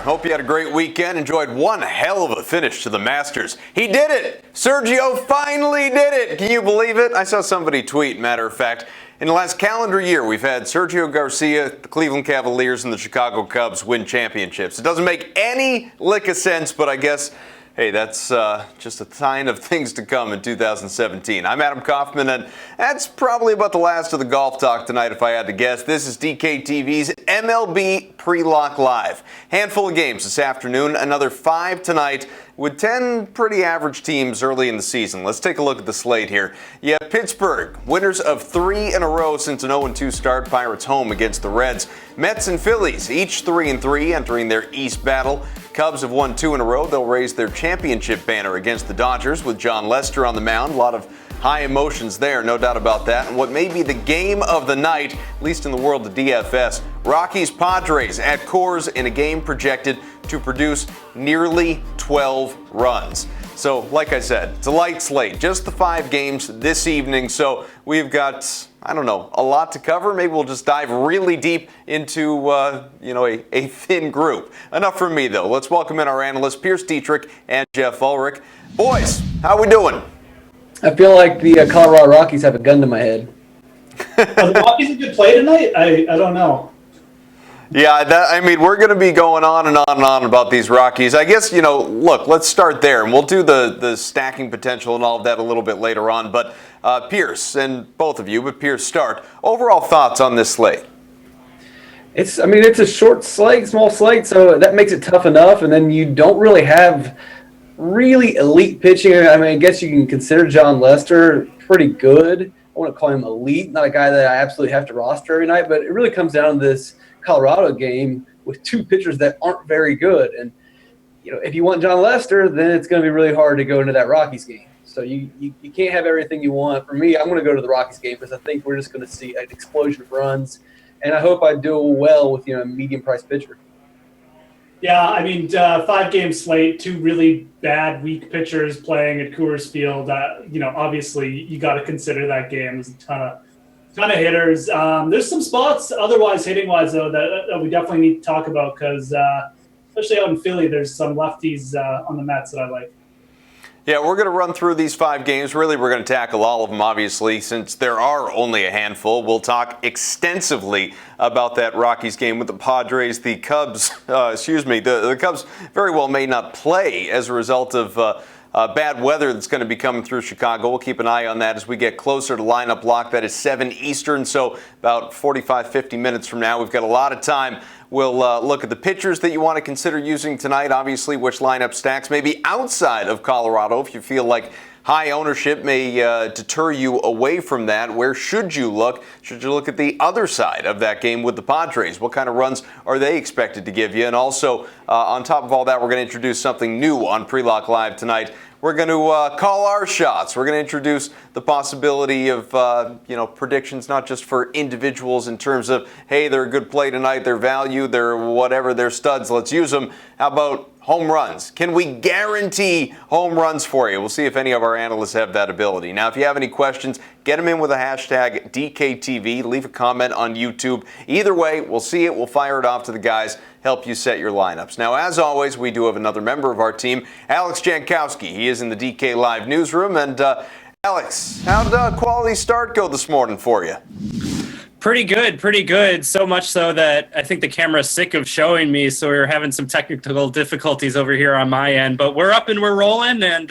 Hope you had a great weekend. Enjoyed one hell of a finish to the Masters. He did it! Sergio finally did it! Can you believe it? I saw somebody tweet, matter of fact. In the last calendar year, we've had Sergio Garcia, the Cleveland Cavaliers, and the Chicago Cubs win championships. It doesn't make any lick of sense, but I guess, hey, that's just a sign of things to come in 2017. I'm Adam Kaufman, and that's probably about the last of the golf talk tonight, if I had to guess. This is DKTV's MLB Pre-Lock Live. Handful of games this afternoon, another 5 tonight, with 10 pretty average teams early in the season. Let's take a look at the slate here. You have Pittsburgh, winners of 3 in a row since an 0-2 start. Pirates home against the Reds. Mets and Phillies, each 3-3, entering their East battle. Cubs have won 2 in a row. They'll raise their championship banner against the Dodgers with Jon Lester on the mound. A lot of high emotions there, no doubt about that. And what may be the game of the night, at least in the world of DFS, Rockies Padres at Coors in a game projected to produce nearly 12 runs. So, like I said, it's a light slate, just the 5 games this evening. So we've got, I don't know, a lot to cover. Maybe we'll just dive really deep into, a thin group. Enough from me, though. Let's welcome in our analysts, Pearce, Dietrich, and Geoff Ulrich. Boys, how we doing? I feel like the Colorado Rockies have a gun to my head. Are the Rockies a good play tonight? I don't know. Yeah, we're going to be going on and on and on about these Rockies. I guess, look, let's start there, and we'll do the stacking potential and all of that a little bit later on. But Pearce, and both of you, but Pearce, start. Overall thoughts on this slate? It's a short slate, small slate, so that makes it tough enough, and then you don't really have really elite pitching. I guess you can consider Jon Lester pretty good. I want to call him elite, not a guy that I absolutely have to roster every night, but it really comes down to this Colorado game with 2 pitchers that aren't very good. And, if you want Jon Lester, then it's going to be really hard to go into that Rockies game. So you can't have everything you want. For me, I'm going to go to the Rockies game because I think we're just going to see an explosion of runs. And I hope I do well with, a medium-priced pitcher. Yeah, 5-game slate, 2 really bad, weak pitchers playing at Coors Field. Obviously you got to consider that game. There's a ton of hitters. There's some spots otherwise hitting-wise, though, that we definitely need to talk about because, especially out in Philly, there's some lefties on the Mets that I like. Yeah, we're going to run through these 5 games. Really, we're going to tackle all of them, obviously, since there are only a handful. We'll talk extensively about that Rockies game with the Padres. The Cubs, the Cubs very well may not play as a result of bad weather that's going to be coming through Chicago. We'll keep an eye on that as we get closer to lineup lock. That is 7 Eastern, so about 45, 50 minutes from now. We've got a lot of time. We'll look at the pitchers that you want to consider using tonight, obviously, which lineup stacks, maybe outside of Colorado if you feel like high ownership may deter you away from that. Where should you look? Should you look at the other side of that game with the Padres? What kind of runs are they expected to give you? And also, on top of all that, we're going to introduce something new on Pre-Lock Live tonight. We're going to call our shots. We're going to introduce the possibility of, predictions, not just for individuals in terms of, hey, they're a good play tonight, they're value, they're whatever, they're studs, let's use them. How about home runs? Can we guarantee home runs for you? We'll see if any of our analysts have that ability. Now, if you have any questions, get them in with a hashtag DKTV. Leave a comment on YouTube. Either way, we'll see it. We'll fire it off to the guys, help you set your lineups. Now, as always, we do have another member of our team, Alex Jankowski. He is in the DK Live newsroom. And Alex, how'd Quality Start go this morning for you? Pretty good. So much so that I think the camera's sick of showing me, so we're having some technical difficulties over here on my end. But we're up and we're rolling and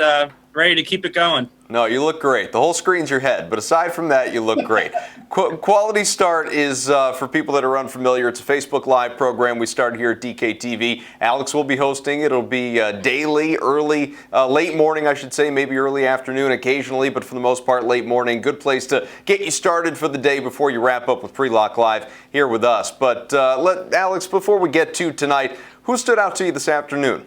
ready to keep it going. No, you look great. The whole screen's your head, but aside from that, you look great. Quality Start is, for people that are unfamiliar, it's a Facebook Live program we started here at DKTV. Alex will be hosting. It'll be daily, late morning, I should say, maybe early afternoon occasionally, but for the most part, late morning. Good place to get you started for the day before you wrap up with Pre-Lock Live here with us. But Alex, before we get to tonight, who stood out to you this afternoon?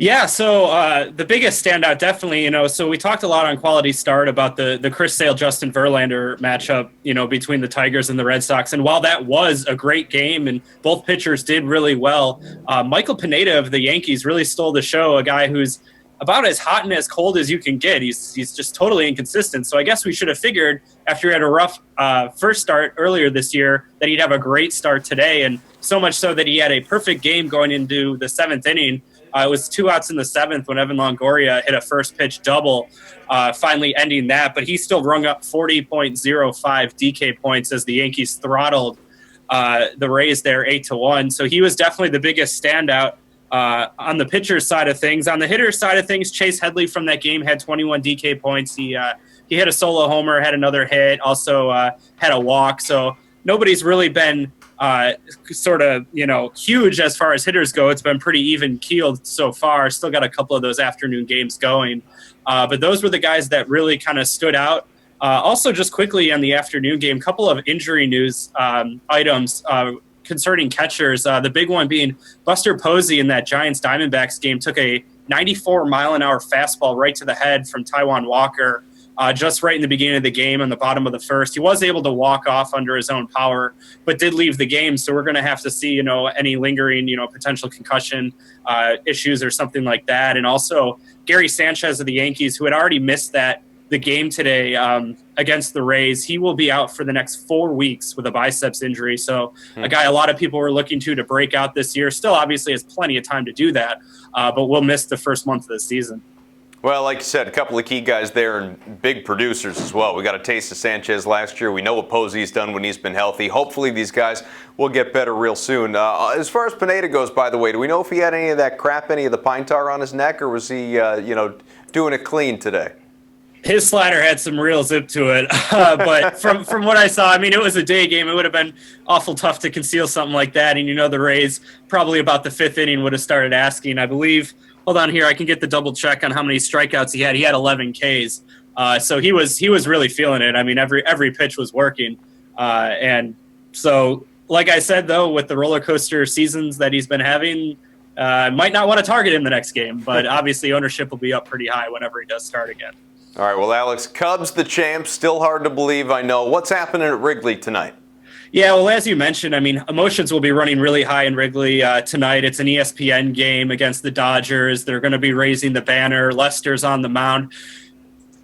Yeah, so the biggest standout definitely, so we talked a lot on Quality Start about the Chris Sale, Justin Verlander matchup, between the Tigers and the Red Sox. And while that was a great game and both pitchers did really well, Michael Pineda of the Yankees really stole the show, a guy who's about as hot and as cold as you can get. He's just totally inconsistent. So I guess we should have figured after he had a rough first start earlier this year that he'd have a great start today, and so much so that he had a perfect game going into the seventh inning. It was 2 outs in the seventh when Evan Longoria hit a first pitch double, finally ending that. But he still rung up 40.05 DK points as the Yankees throttled the Rays there 8-1. So he was definitely the biggest standout on the pitcher's side of things. On the hitter's side of things, Chase Headley from that game had 21 DK points. He hit a solo homer, had another hit, also had a walk. So nobody's really been sort of, huge as far as hitters go. It's been pretty even keeled so far. Still got a couple of those afternoon games going. But those were the guys that really kind of stood out. Also, just quickly on the afternoon game, couple of injury news items concerning catchers. The big one being Buster Posey in that Giants-Diamondbacks game took a 94-mile-an-hour fastball right to the head from Taijuan Walker just right in the beginning of the game on the bottom of the first. He was able to walk off under his own power, but did leave the game. So we're going to have to see, any lingering, potential concussion issues or something like that. And also Gary Sanchez of the Yankees, who had already missed the game today against the Rays, he will be out for the next 4 weeks with a biceps injury. So a guy a lot of people were looking to break out this year. Still obviously has plenty of time to do that, but will miss the first month of the season. Well, like you said, a couple of key guys there and big producers as well. We got a taste of Sanchez last year. We know what Posey's done when he's been healthy. Hopefully these guys will get better real soon. As far as Pineda goes, by the way, do we know if he had any of that crap, any of the pine tar on his neck, or was he, doing it clean today? His slider had some real zip to it, but from what I saw, it was a day game. It would have been awful tough to conceal something like that. And the Rays probably about the fifth inning would have started asking. I believe. Hold on here, I can get the double check on how many strikeouts he had. He had 11 Ks, so he was really feeling it. Every pitch was working, and so like I said though, with the roller coaster seasons that he's been having, might not want to target him the next game. But obviously ownership will be up pretty high whenever he does start again. All right, well, Alex, Cubs the champs, still hard to believe, I know. What's happening at Wrigley tonight? Yeah, well, as you mentioned, emotions will be running really high in Wrigley tonight. It's an ESPN game against the Dodgers. They're going to be raising the banner. Lester's on the mound.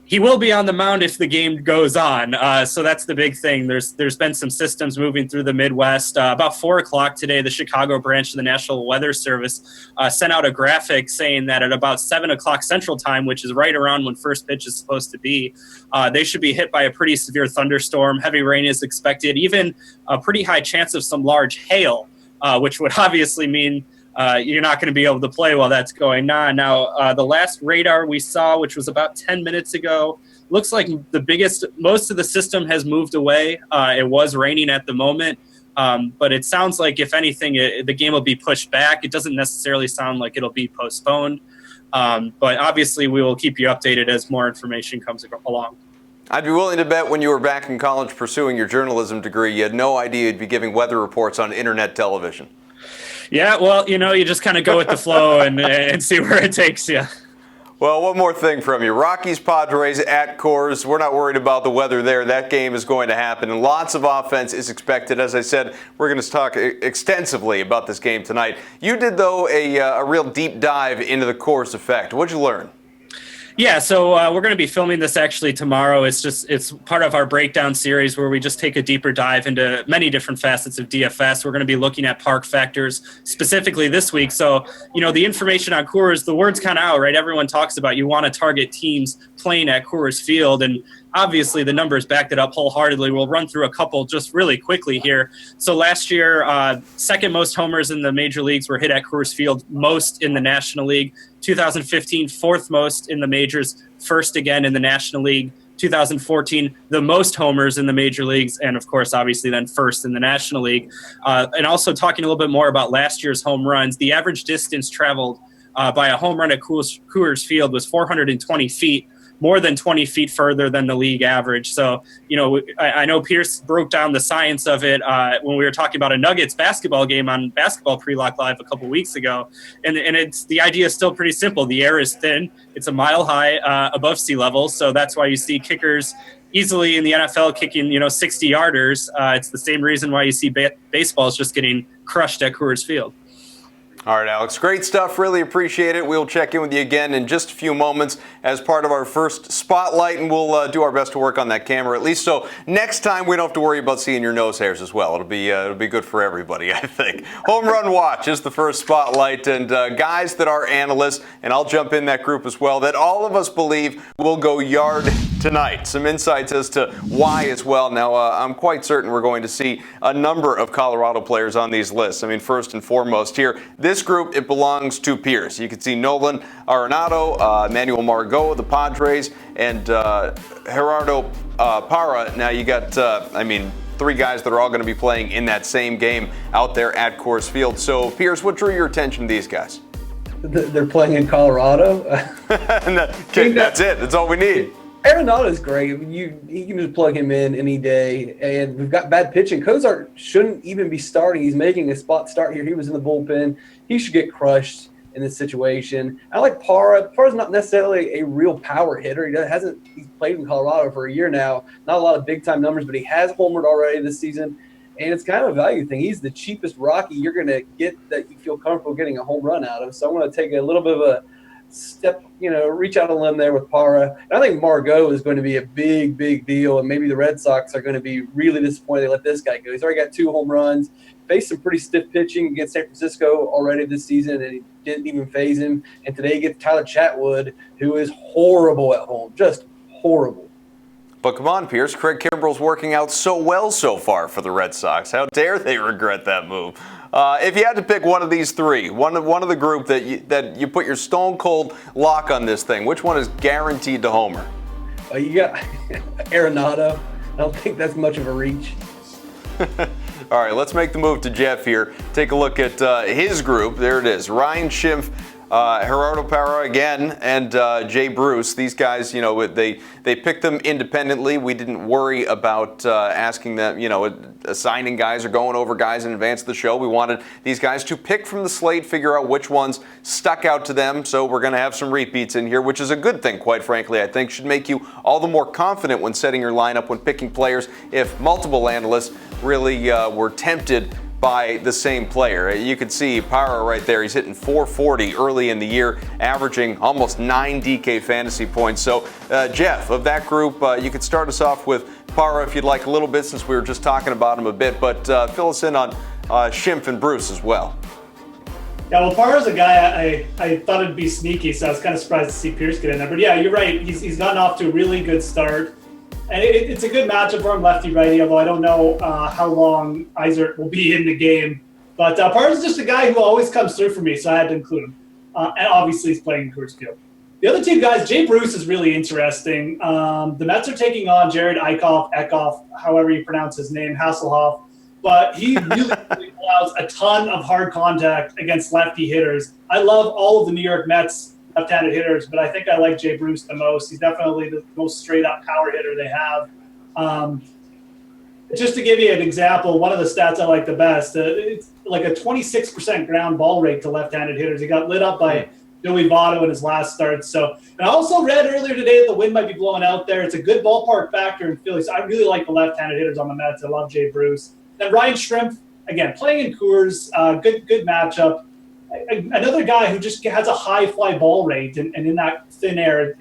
He will be on the mound if the game goes on. So that's the big thing. There's been some systems moving through the Midwest. About 4 o'clock today, the Chicago branch of the National Weather Service sent out a graphic saying that at about 7 o'clock Central Time, which is right around when first pitch is supposed to be, they should be hit by a pretty severe thunderstorm. Heavy rain is expected, even a pretty high chance of some large hail, which would obviously mean you're not going to be able to play while that's going on. Now, the last radar we saw, which was about 10 minutes ago, looks like most of the system has moved away. It was raining at the moment, but it sounds like, if anything, the game will be pushed back. It doesn't necessarily sound like it'll be postponed, but obviously we will keep you updated as more information comes along. I'd be willing to bet when you were back in college pursuing your journalism degree, you had no idea you'd be giving weather reports on internet television. Yeah, well, you just kind of go with the flow and see where it takes you. Well, one more thing from you. Rockies, Padres at Coors. We're not worried about the weather there. That game is going to happen, and lots of offense is expected. As I said, we're going to talk extensively about this game tonight. You did, though, a real deep dive into the Coors Effect. What'd you learn? Yeah, so we're going to be filming this actually tomorrow. It's part of our breakdown series where we just take a deeper dive into many different facets of DFS. We're going to be looking at park factors specifically this week. So, the information on Coors, the word's kind of out, right? Everyone talks about you want to target teams playing at Coors Field, and obviously the numbers backed it up wholeheartedly. We'll run through a couple just really quickly here. So last year, second most homers in the major leagues were hit at Coors Field, most in the National League. 2015, fourth most in the majors, first again in the National League. 2014, the most homers in the major leagues, and of course, obviously then first in the National League. And also talking a little bit more about last year's home runs, the average distance traveled by a home run at Coors Field was 420 feet, more than 20 feet further than the league average. So, I know Pearce broke down the science of it when we were talking about a Nuggets basketball game on Basketball Pre-Lock Live a couple weeks ago. And the idea is still pretty simple. The air is thin. It's a mile high above sea level. So that's why you see kickers easily in the NFL kicking, 60-yarders. It's the same reason why you see baseball is just getting crushed at Coors Field. All right, Alex, great stuff. Really appreciate it. We'll check in with you again in just a few moments as part of our first spotlight, and we'll do our best to work on that camera at least. So next time we don't have to worry about seeing your nose hairs as well. It'll be good for everybody, I think. Home Run Watch is the first spotlight, and guys that are analysts, and I'll jump in that group as well, that all of us believe will go yard tonight. Some insights as to why as well. Now, I'm quite certain we're going to see a number of Colorado players on these lists. I mean, first and foremost here, this group, it belongs to Pearce. You can see Nolan Arenado, Manuel Margot, the Padres, and Gerardo Parra. Now you got, three guys that are all going to be playing in that same game out there at Coors Field. So, Pearce, what drew your attention to these guys? They're playing in Colorado. That's it. That's all we need. Arenado's great. I mean, you can just plug him in any day. And we've got bad pitching. Cozart shouldn't even be starting. He's making a spot start here. He was in the bullpen. He should get crushed in this situation. I like Parra. Parra's not necessarily a real power hitter. He's played in Colorado for a year now. Not a lot of big-time numbers, but he has homered already this season. And it's kind of a value thing. He's the cheapest Rocky you're going to get that you feel comfortable getting a home run out of. So I'm going to take a little bit of a step, reach out a limb there with Parra. And I think Margot is going to be a big, big deal, and maybe the Red Sox are going to be really disappointed they let this guy go. He's already got 2 home runs, faced some pretty stiff pitching against San Francisco already this season, and he didn't even phase him. And today he gets Tyler Chatwood, who is horrible at home, just horrible. But come on, Pearce, Craig Kimbrell's working out so well so far for the Red Sox. How dare they regret that move? If you had to pick one of these three, one of the group that you put your stone cold lock on this thing, which one is guaranteed to homer? You got Arenado. I don't think that's much of a reach. All right, let's make the move to Geoff here. Take a look at his group. There it is. Ryan Schimpf, Gerardo Parra again, and Jay Bruce. These guys, they picked them independently. We didn't worry about asking them, assigning guys or going over guys in advance of the show. We wanted these guys to pick from the slate, figure out which ones stuck out to them. So we're going to have some repeats in here, which is a good thing, quite frankly. I think should make you all the more confident when setting your lineup, when picking players, if multiple analysts really were tempted by the same player. You can see Parra right there. He's hitting .440 early in the year, averaging almost 9 DK fantasy points. So, Geoff, of that group, you could start us off with Parra if you'd like a little bit, since we were just talking about him a bit, but fill us in on Schimpf and Bruce as well. Yeah, well, Parra's a guy I thought it'd be sneaky, so I was kind of surprised to see Pearce get in there. But yeah, you're right. He's gotten off to a really good start. And it's a good matchup for him, lefty-righty, although I don't know how long Eisert will be in the game. But Parra's just a guy who always comes through for me, so I had to include him. And obviously he's playing in Coors Field. The other two guys, Jay Bruce is really interesting. The Mets are taking on Jared Eichhoff, however you pronounce his name, Hasselhoff. But he really allows a ton of hard contact against lefty hitters. I love all of the New York Mets left-handed hitters, but I think I like Jay Bruce the most. He's definitely the most straight-up power hitter they have. Just to give you an example, one of the stats I like the best, it's like a 26% ground ball rate to left-handed hitters. He got lit up by Joey Votto in his last start. So, and I also read earlier today that the wind might be blowing out there. It's a good ballpark factor in Philly. So I really like the left-handed hitters on the Mets. I love Jay Bruce. Then Ryan Schimpf, again, playing in Coors, good matchup. Another guy who just has a high fly ball rate, and in that thin air,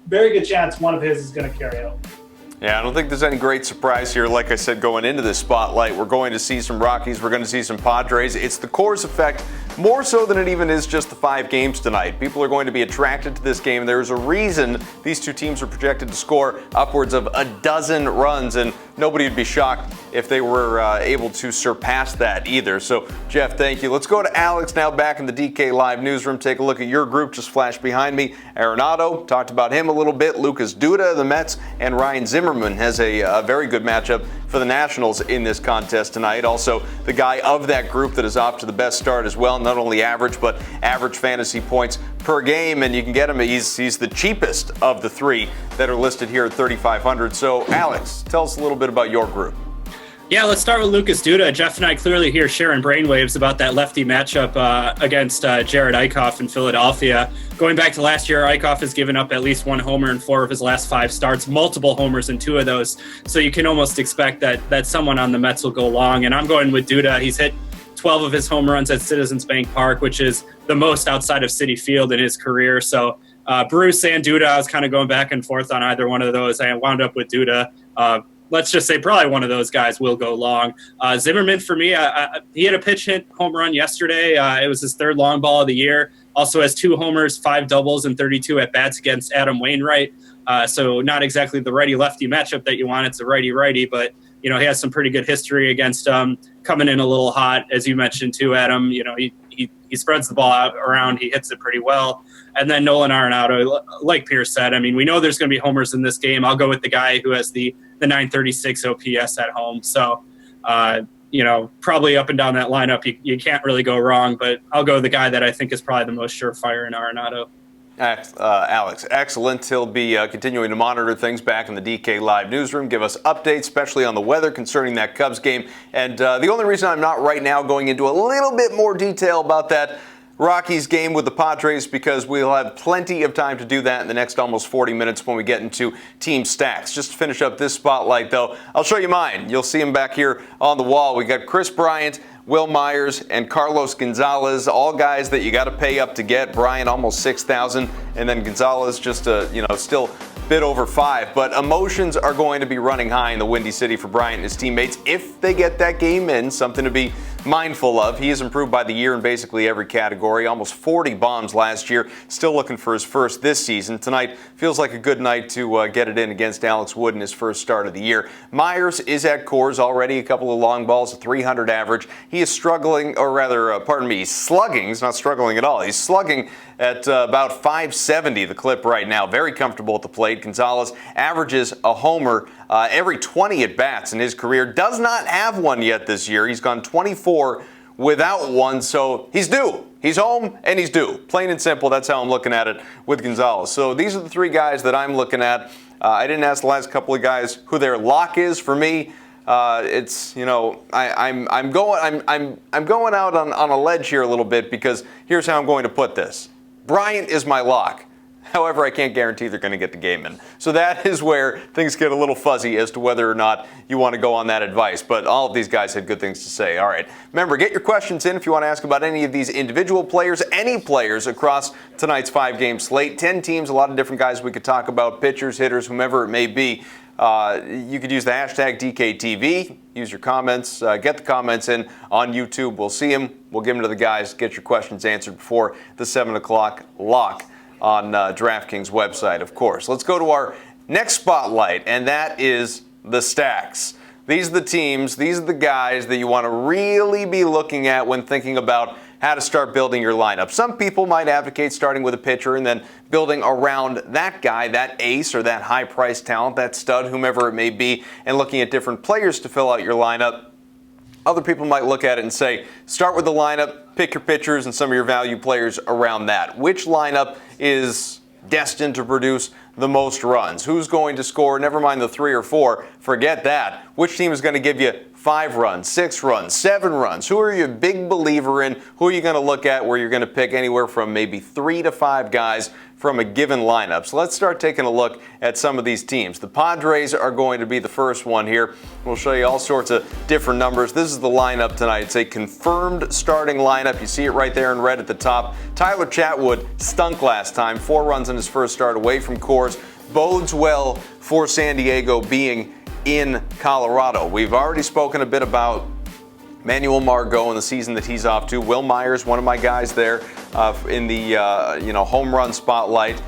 very good chance one of his is going to carry out. Yeah, I don't think there's any great surprise here. Like I said, going into this spotlight, we're going to see some Rockies. We're going to see some Padres. It's the Coors Effect, more so than it even is just the 5 games tonight. People are going to be attracted to this game. There's a reason these two teams are projected to score upwards of a dozen runs, and nobody would be shocked if they were able to surpass that either. So, Geoff, thank you. Let's go to Alex now back in the DK Live newsroom. Take a look at your group just flashed behind me. Arenado, talked about him a little bit. Lucas Duda, the Mets, and Ryan Zimmerman has a very good matchup for the Nationals in this contest tonight. Also, the guy of that group that is off to the best start as well, not only average, but average fantasy points per game, and you can get him. He's the cheapest of the 3 that are listed here at $3,500. So, Alex, tell us a little bit about your group. Yeah, let's start with Lucas Duda. Jeff and I clearly hear sharing brainwaves about that lefty matchup against Jared Eichhoff in Philadelphia. Going back to last year, Eichhoff has given up at least 1 homer in 4 of his last 5 starts, multiple homers in 2 of those. So you can almost expect that someone on the Mets will go long. And I'm going with Duda. He's hit 12 of his home runs at Citizens Bank Park, which is the most outside of Citi Field in his career. So Bruce and Duda, I was kind of going back and forth on either one of those. I wound up with Duda. Let's just say probably one of those guys will go long. Zimmerman, for me, he had a pitch hit home run yesterday. It was his third long ball of the year. Also has 2 homers, 5 doubles, and 32 at-bats against Adam Wainwright. So not exactly the righty-lefty matchup that you want. It's a righty-righty, but he has some pretty good history against coming in a little hot, as you mentioned too, Adam. He spreads the ball out around. He hits it pretty well. And then Nolan Arenado, like Pearce said, I mean, we know there's going to be homers in this game. I'll go with the guy who has the 936 OPS at home. So, probably up and down that lineup, you can't really go wrong. But I'll go with the guy that I think is probably the most surefire in Arenado. Alex, excellent. He'll be continuing to monitor things back in the DK Live newsroom, give us updates, especially on the weather concerning that Cubs game. And the only reason I'm not right now going into a little bit more detail about that Rockies game with the Padres, because we'll have plenty of time to do that in the next almost 40 minutes when we get into team stacks. Just to finish up this spotlight, though, I'll show you mine. You'll see them back here on the wall. We got Chris Bryant, Will Myers, and Carlos Gonzalez, all guys that you got to pay up to get. Bryant almost $6,000, and then Gonzalez just still a bit over $5,000. But emotions are going to be running high in the Windy City for Bryant and his teammates if they get that game in. Something to be mindful of. He has improved by the year in basically every category. Almost 40 bombs last year. Still looking for his first this season. Tonight feels like a good night to get it in against Alex Wood in his first start of the year. Myers is at Coors already. A couple of long balls, a 300 average. He is struggling, or rather, he's slugging. He's not struggling at all. He's slugging at about 570 the clip right now. Very comfortable at the plate. Gonzalez averages a homer every 20 at-bats in his career. Does not have one yet this year. He's gone 24 without one, so he's due. He's home and he's due. Plain and simple, that's how I'm looking at it with Gonzalez. So these are the 3 guys that I'm looking at. I didn't ask the last couple of guys who their lock is. For me, it's I'm going out on a ledge here a little bit, because here's how I'm going to put this. Bryant is my lock. However, I can't guarantee they're going to get the game in. So that is where things get a little fuzzy as to whether or not you want to go on that advice. But all of these guys had good things to say. All right. Remember, get your questions in if you want to ask about any of these individual players, any players across tonight's 5-game slate. 10 teams, a lot of different guys we could talk about, pitchers, hitters, whomever it may be. You could use the hashtag DKTV. Use your comments. Get the comments in on YouTube. We'll see them. We'll give them to the guys. Get your questions answered before the 7 o'clock lock on DraftKings website, of course. Let's go to our next spotlight, and that is the stacks. These are the teams, these are the guys that you want to really be looking at when thinking about how to start building your lineup. Some people might advocate starting with a pitcher and then building around that guy, that ace or that high-priced talent, that stud, whomever it may be, and looking at different players to fill out your lineup. Other people might look at it and say, start with the lineup, pick your pitchers and some of your value players around that. Which lineup is destined to produce the most runs? Who's going to score? Never mind the 3 or 4. Forget that. Which team is going to give you 5 runs, 6 runs, 7 runs? Who are you a big believer in? Who are you going to look at where you're going to pick anywhere from maybe 3 to 5 guys from a given lineup? So let's start taking a look at some of these teams. The Padres are going to be the first one here. We'll show you all sorts of different numbers. This is the lineup tonight. It's a confirmed starting lineup. You see it right there in red at the top. Tyler Chatwood stunk last time. 4 runs in his first start away from Coors. Bodes well for San Diego being in Colorado. We've already spoken a bit about Manuel Margot and the season that he's off to. Will Myers, one of my guys there in the home run spotlight.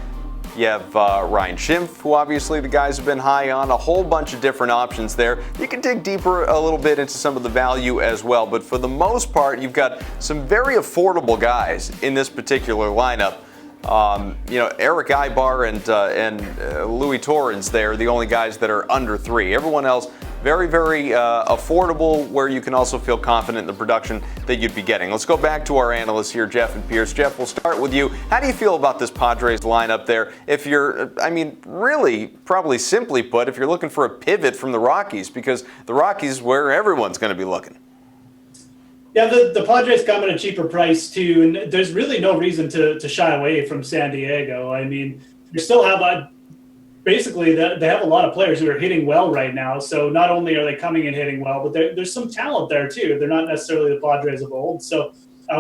You have Ryan Schimpf, who obviously the guys have been high on. A whole bunch of different options there. You can dig deeper a little bit into some of the value as well, but for the most part, you've got some very affordable guys in this particular lineup. Eric Ibar and Louis Torrens there are the only guys that are under 3. Everyone else very, very affordable, where you can also feel confident in the production that you'd be getting. Let's go back to our analysts here, Geoff and Pearce. Geoff, we'll start with you. How do you feel about this Padres lineup there? If you're, really, probably simply put, if you're looking for a pivot from the Rockies, because the Rockies is where everyone's going to be looking. Yeah, the Padres come at a cheaper price too, and there's really no reason to shy away from San Diego. I mean, you still have basically they have a lot of players who are hitting well right now. So not only are they coming and hitting well, but there's some talent there too. They're not necessarily the Padres of old. So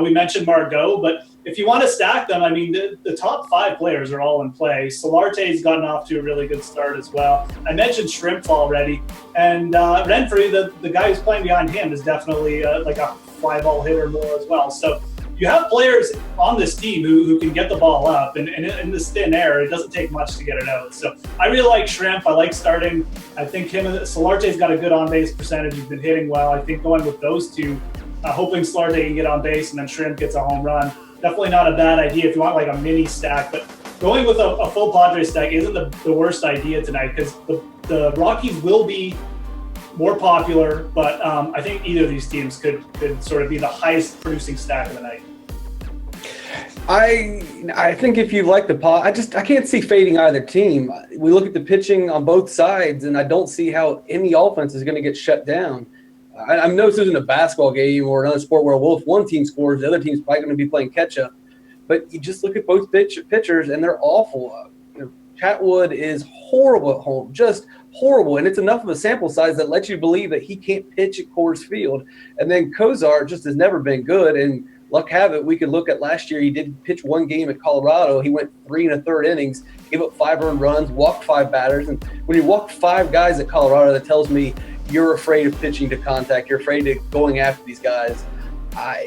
we mentioned Margot, but if you want to stack them, I mean, the top 5 players are all in play. Solarte's gotten off to a really good start as well. I mentioned Shrimp already. And Renfrey, the guy who's playing behind him, is definitely like a fly ball hitter more as well. So you have players on this team who can get the ball up. And in this thin air, it doesn't take much to get it out. So I really like Shrimp. I like starting. I think Solarte's got a good on-base percentage. He's been hitting well. I think going with those two, hoping Solarte can get on base and then Shrimp gets a home run. Definitely not a bad idea if you want like a mini stack, but going with a full Padres stack isn't the worst idea tonight because the Rockies will be more popular, but I think either of these teams could sort of be the highest producing stack of the night. I think if you like I can't see fading either team. We look at the pitching on both sides, and I don't see how any offense is going to get shut down. I know this isn't a basketball game or another sport where, well, if one team scores, the other team's probably going to be playing catch-up. But you just look at both pitchers, and they're awful. Chatwood is horrible at home, just horrible. And it's enough of a sample size that lets you believe that he can't pitch at Coors Field. And then Kozar just has never been good. And luck have it, we could look at last year. He did pitch one game at Colorado. He went 3 1/3 innings, gave up 5 earned runs, walked 5 batters. And when you walk 5 guys at Colorado, that tells me you're afraid of pitching to contact. You're afraid of going after these guys.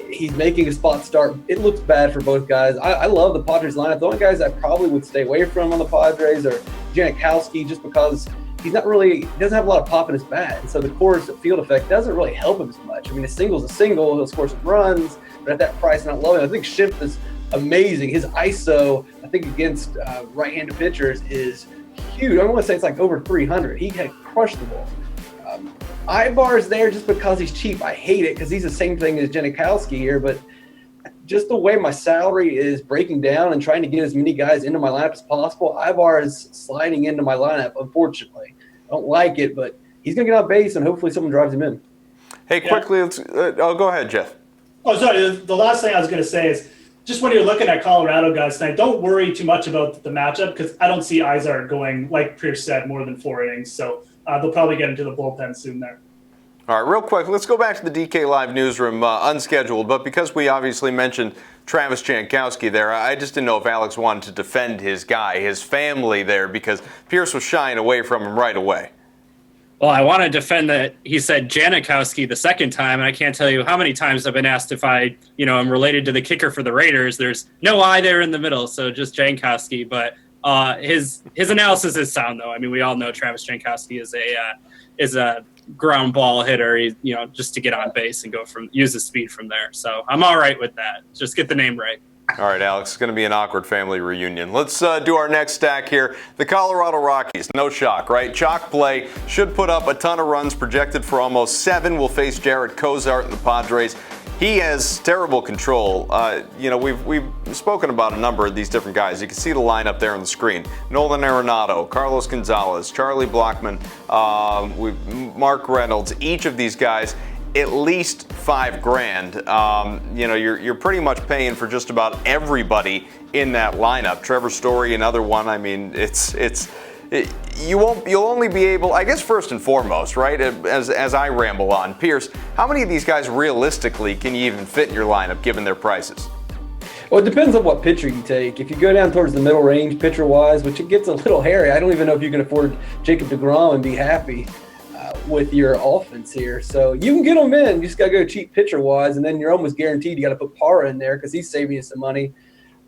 He's making a spot start. It looks bad for both guys. I love the Padres lineup. The only guys I probably would stay away from on the Padres are Janikowski, just because he doesn't have a lot of pop in his bat. And so the Coors Field Effect doesn't really help him as much. I mean, a single's a single. He'll score some runs, but at that price, not loving. I think Schimpf is amazing. His ISO, I think, against right-handed pitchers is huge. I want to say it's like over 300. He had crushed the ball. Ibar's there just because he's cheap. I hate it because he's the same thing as Janikowski here, but just the way my salary is breaking down and trying to get as many guys into my lineup as possible, Ibar is sliding into my lineup, unfortunately. I don't like it, but he's going to get on base, and hopefully someone drives him in. Hey, quickly, go ahead, Geoff. Oh, sorry. The last thing I was going to say is just when you're looking at Colorado guys tonight, don't worry too much about the matchup because I don't see Izard going, like Pearce said, more than 4 innings. So they'll probably get into the bullpen soon there. All right, real quick, let's go back to the DK Live newsroom, unscheduled, but because we obviously mentioned Travis Jankowski there, I just didn't know if Alex wanted to defend his guy, his family there, because Pearce was shying away from him right away. Well, I want to defend that he said Janikowski the second time, and I can't tell you how many times I've been asked if I, am related to the kicker for the Raiders. There's no I there in the middle, so just Jankowski, but his analysis is sound, though. I mean, we all know Travis Jankowski is a ground ball hitter, just to get on base and use his speed from there. So I'm all right with that. Just get the name right. All right, Alex, it's going to be an awkward family reunion. Let's do our next stack here. The Colorado Rockies, no shock, right? Chalk play, should put up a ton of runs, projected for almost 7. Will face Jarred Kozart and the Padres. He has terrible control. We've spoken about a number of these different guys. You can see the lineup there on the screen. Nolan Arenado, Carlos Gonzalez, Charlie Blockman, Mark Reynolds. Each of these guys, at least $5,000. You're pretty much paying for just about everybody in that lineup. Trevor Story, another one. I mean, you'll only be able, I guess, first and foremost, right, as I ramble on, Pearce, how many of these guys realistically can you even fit in your lineup given their prices? Well, it depends on what pitcher you take. If you go down towards the middle range pitcher-wise, which it gets a little hairy, I don't even know if you can afford Jacob deGrom and be happy with your offense here. So you can get them in. You just got to go cheap pitcher-wise, and then you're almost guaranteed you got to put Parra in there because he's saving you some money.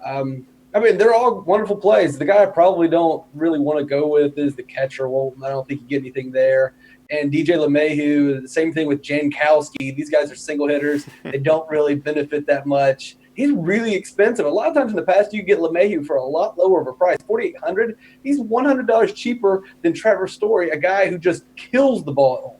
They're all wonderful plays. The guy I probably don't really want to go with is the catcher. Well, I don't think you get anything there. And DJ LeMahieu, the same thing with Jankowski. These guys are single hitters. They don't really benefit that much. He's really expensive. A lot of times in the past, you get LeMahieu for a lot lower of a price, $4,800. He's $100 cheaper than Trevor Story, a guy who just kills the ball at home.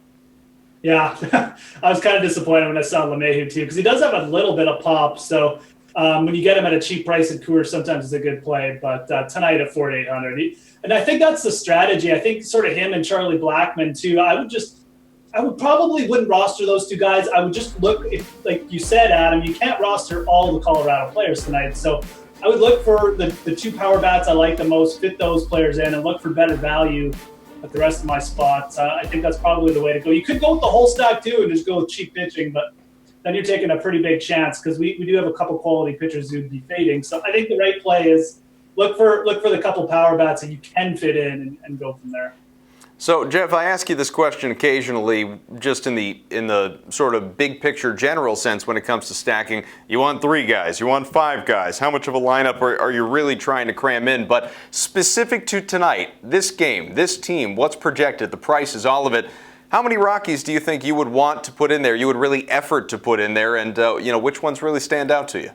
Yeah, I was kind of disappointed when I saw LeMahieu too because he does have a little bit of pop. So when you get him at a cheap price at Coors, sometimes it's a good play. But tonight at $4,800, and I think that's the strategy. I think sort of him and Charlie Blackmon too. I would probably wouldn't roster those two guys. I would just look, like you said, Adam, you can't roster all the Colorado players tonight. So I would look for the two power bats I like the most, fit those players in, and look for better value at the rest of my spots. I think that's probably the way to go. You could go with the whole stack too and just go with cheap pitching, but then you're taking a pretty big chance because we do have a couple quality pitchers who'd be fading. So I think the right play is look for the couple power bats that you can fit in and go from there. So, Geoff, I ask you this question occasionally, just in the sort of big picture general sense when it comes to stacking. You want 3 guys, you want 5 guys. How much of a lineup are you really trying to cram in? But specific to tonight, this game, this team, what's projected, the prices, all of it. How many Rockies do you think you would want to put in there? You would really effort to put in there, and which ones really stand out to you?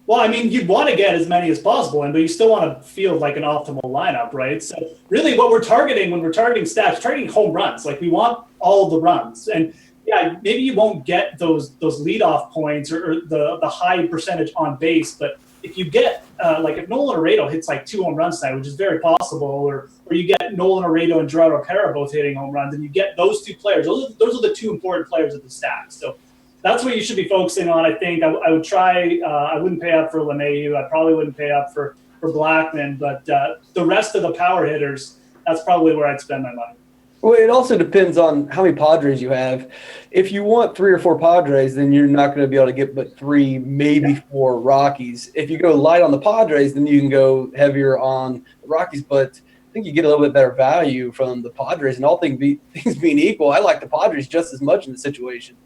Well, I mean, you'd want to get as many as possible, but you still want to feel like an optimal lineup, right? So really what we're targeting when we're targeting stats, targeting home runs. Like we want all the runs. And yeah, maybe you won't get those leadoff points or the high percentage on base, but if you get, if Nolan Arenado hits like 2 home runs tonight, which is very possible, or you get Nolan Arenado and Gerardo Parra both hitting home runs, and you get those 2 players, those are the 2 important players of the stack. So that's what you should be focusing on. I think I would try. I wouldn't pay up for LeMahieu. I probably wouldn't pay up for Blackmon. But the rest of the power hitters, that's probably where I'd spend my money. Well, it also depends on how many Padres you have. If you want 3 or 4 Padres, then you're not going to be able to get but 3, maybe 4 Rockies. If you go light on the Padres, then you can go heavier on the Rockies. But I think you get a little bit better value from the Padres. And all things being equal, I like the Padres just as much in the situation.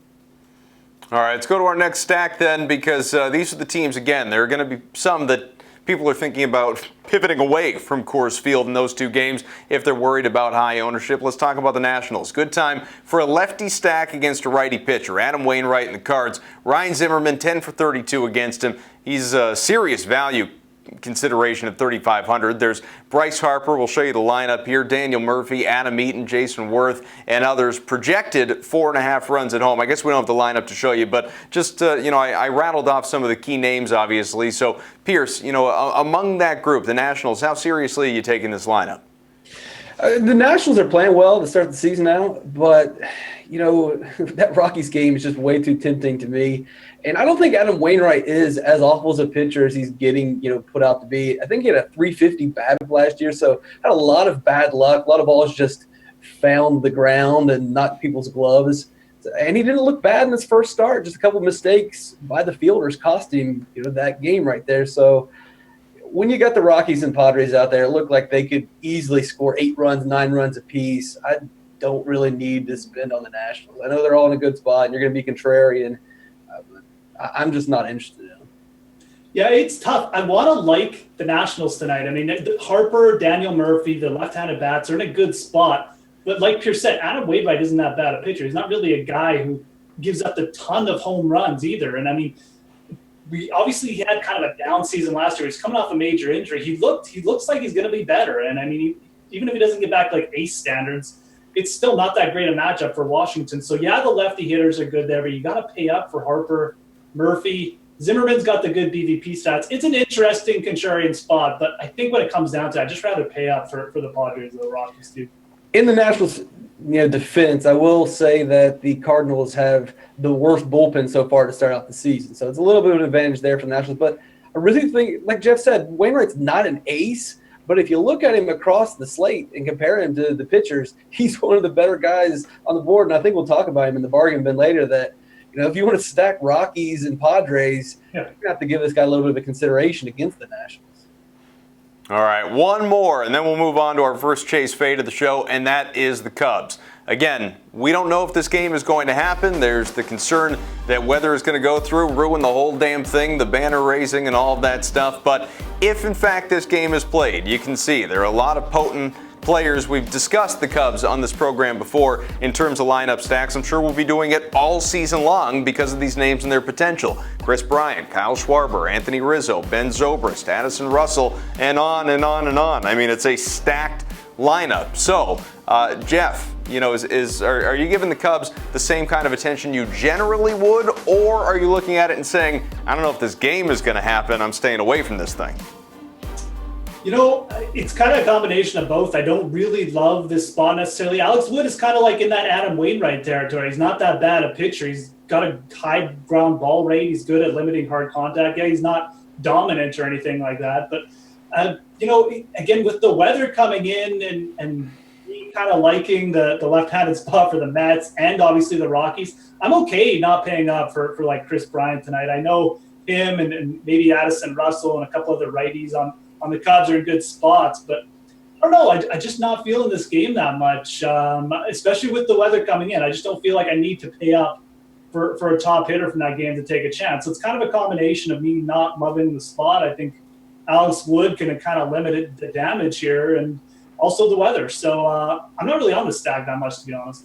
All right, let's go to our next stack then, because these are the teams, again, there are going to be some that people are thinking about pivoting away from Coors Field in those 2 games if they're worried about high ownership. Let's talk about the Nationals. Good time for a lefty stack against a righty pitcher. Adam Wainwright in the Cards. Ryan Zimmerman, 10 for 32 against him. He's a serious value consideration at 3,500. There's Bryce Harper. We'll show you the lineup here. Daniel Murphy, Adam Eaton, Jason Worth, and others. Projected 4.5 runs at home. I guess we don't have the lineup to show you, but just, I rattled off some of the key names, obviously. So, Pearce, among that group, the Nationals, how seriously are you taking this lineup? The Nationals are playing well to start the season now, but, that Rockies game is just way too tempting to me. And I don't think Adam Wainwright is as awful as a pitcher as he's getting, put out to be. I think he had a 350 BABIP last year, so had a lot of bad luck. A lot of balls just found the ground and not people's gloves. And he didn't look bad in his first start. Just a couple of mistakes by the fielders cost him, that game right there. So when you got the Rockies and Padres out there, it looked like they could easily score 8 runs, 9 runs apiece. I don't really need to spend on the Nationals. I know they're all in a good spot, and you're going to be contrarian. I'm just not interested in them. Yeah, it's tough. I want to like the Nationals tonight. I mean, Harper, Daniel Murphy, the left-handed bats are in a good spot. But like Pearce said, Adam Wainwright isn't that bad a pitcher. He's not really a guy who gives up a ton of home runs either. And I mean, he had kind of a down season last year. He's coming off a major injury. He looks like he's going to be better. And I mean, even if he doesn't get back like ace standards, it's still not that great a matchup for Washington. So yeah, the lefty hitters are good there, but you got to pay up for Harper, Murphy. Zimmerman's got the good BVP stats. It's an interesting contrarian spot, but I think when it comes down to it, I'd just rather pay up for the Padres or the Rockies too. In the Nationals, defense, I will say that the Cardinals have the worst bullpen so far to start out the season. So it's a little bit of an advantage there for the Nationals. But I really think, like Geoff said, Wainwright's not an ace, but if you look at him across the slate and compare him to the pitchers, he's one of the better guys on the board. And I think we'll talk about him in the bargain bin later that, if you want to stack Rockies and Padres, you're going to have to give this guy a little bit of a consideration against the Nationals. All right, one more, and then we'll move on to our first chase fade of the show, and that is the Cubs. Again, we don't know if this game is going to happen. There's the concern that weather is going to go through, ruin the whole damn thing, the banner raising and all of that stuff. But if, in fact, this game is played, you can see there are a lot of potent players. We've discussed the Cubs on this program before in terms of lineup stacks. I'm sure we'll be doing it all season long because of these names and their potential. Chris Bryant, Kyle Schwarber, Anthony Rizzo, Ben Zobrist, Addison Russell, and on and on and on. I mean, it's a stacked lineup. So, Geoff, are you giving the Cubs the same kind of attention you generally would, or are you looking at it and saying, I don't know if this game is going to happen, I'm staying away from this thing? It's kind of a combination of both. I don't really love this spot necessarily. Alex Wood is kind of like in that Adam Wainwright territory. He's not that bad a pitcher. He's got a high ground ball rate. He's good at limiting hard contact. Yeah, he's not dominant or anything like that. But, again, with the weather coming in and me kind of liking the left-handed spot for the Mets and obviously the Rockies, I'm okay not paying up for like Kris Bryant tonight. I know him and maybe Addison Russell and a couple other righties on the Cubs are in good spots, but I don't know. I just not feeling this game that much, especially with the weather coming in. I just don't feel like I need to pay up for a top hitter from that game to take a chance. So it's kind of a combination of me not loving the spot. I think Alex Wood can kind of limit the damage here, and also the weather. So I'm not really on the stack that much, to be honest.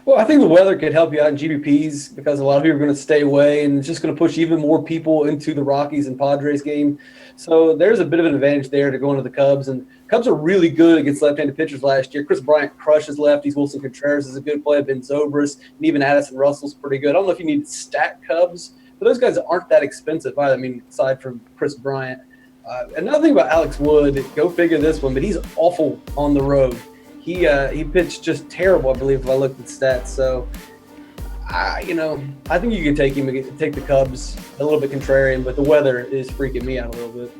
Well, I think the weather could help you out in GPPs because a lot of people are going to stay away, and it's just going to push even more people into the Rockies and Padres game. So there's a bit of an advantage there to go into the Cubs. And Cubs are really good against left-handed pitchers last year. Kris Bryant crushes lefties. Wilson Contreras is a good play. Ben Zobrist, and even Addison Russell's pretty good. I don't know if you need to stack Cubs, but those guys aren't that expensive either. I mean, aside from Kris Bryant. Another thing about Alex Wood, go figure this one, but he's awful on the road. He pitched just terrible, I believe, if I looked at stats. So, I think you can take him, take the Cubs, a little bit contrarian, but the weather is freaking me out a little bit.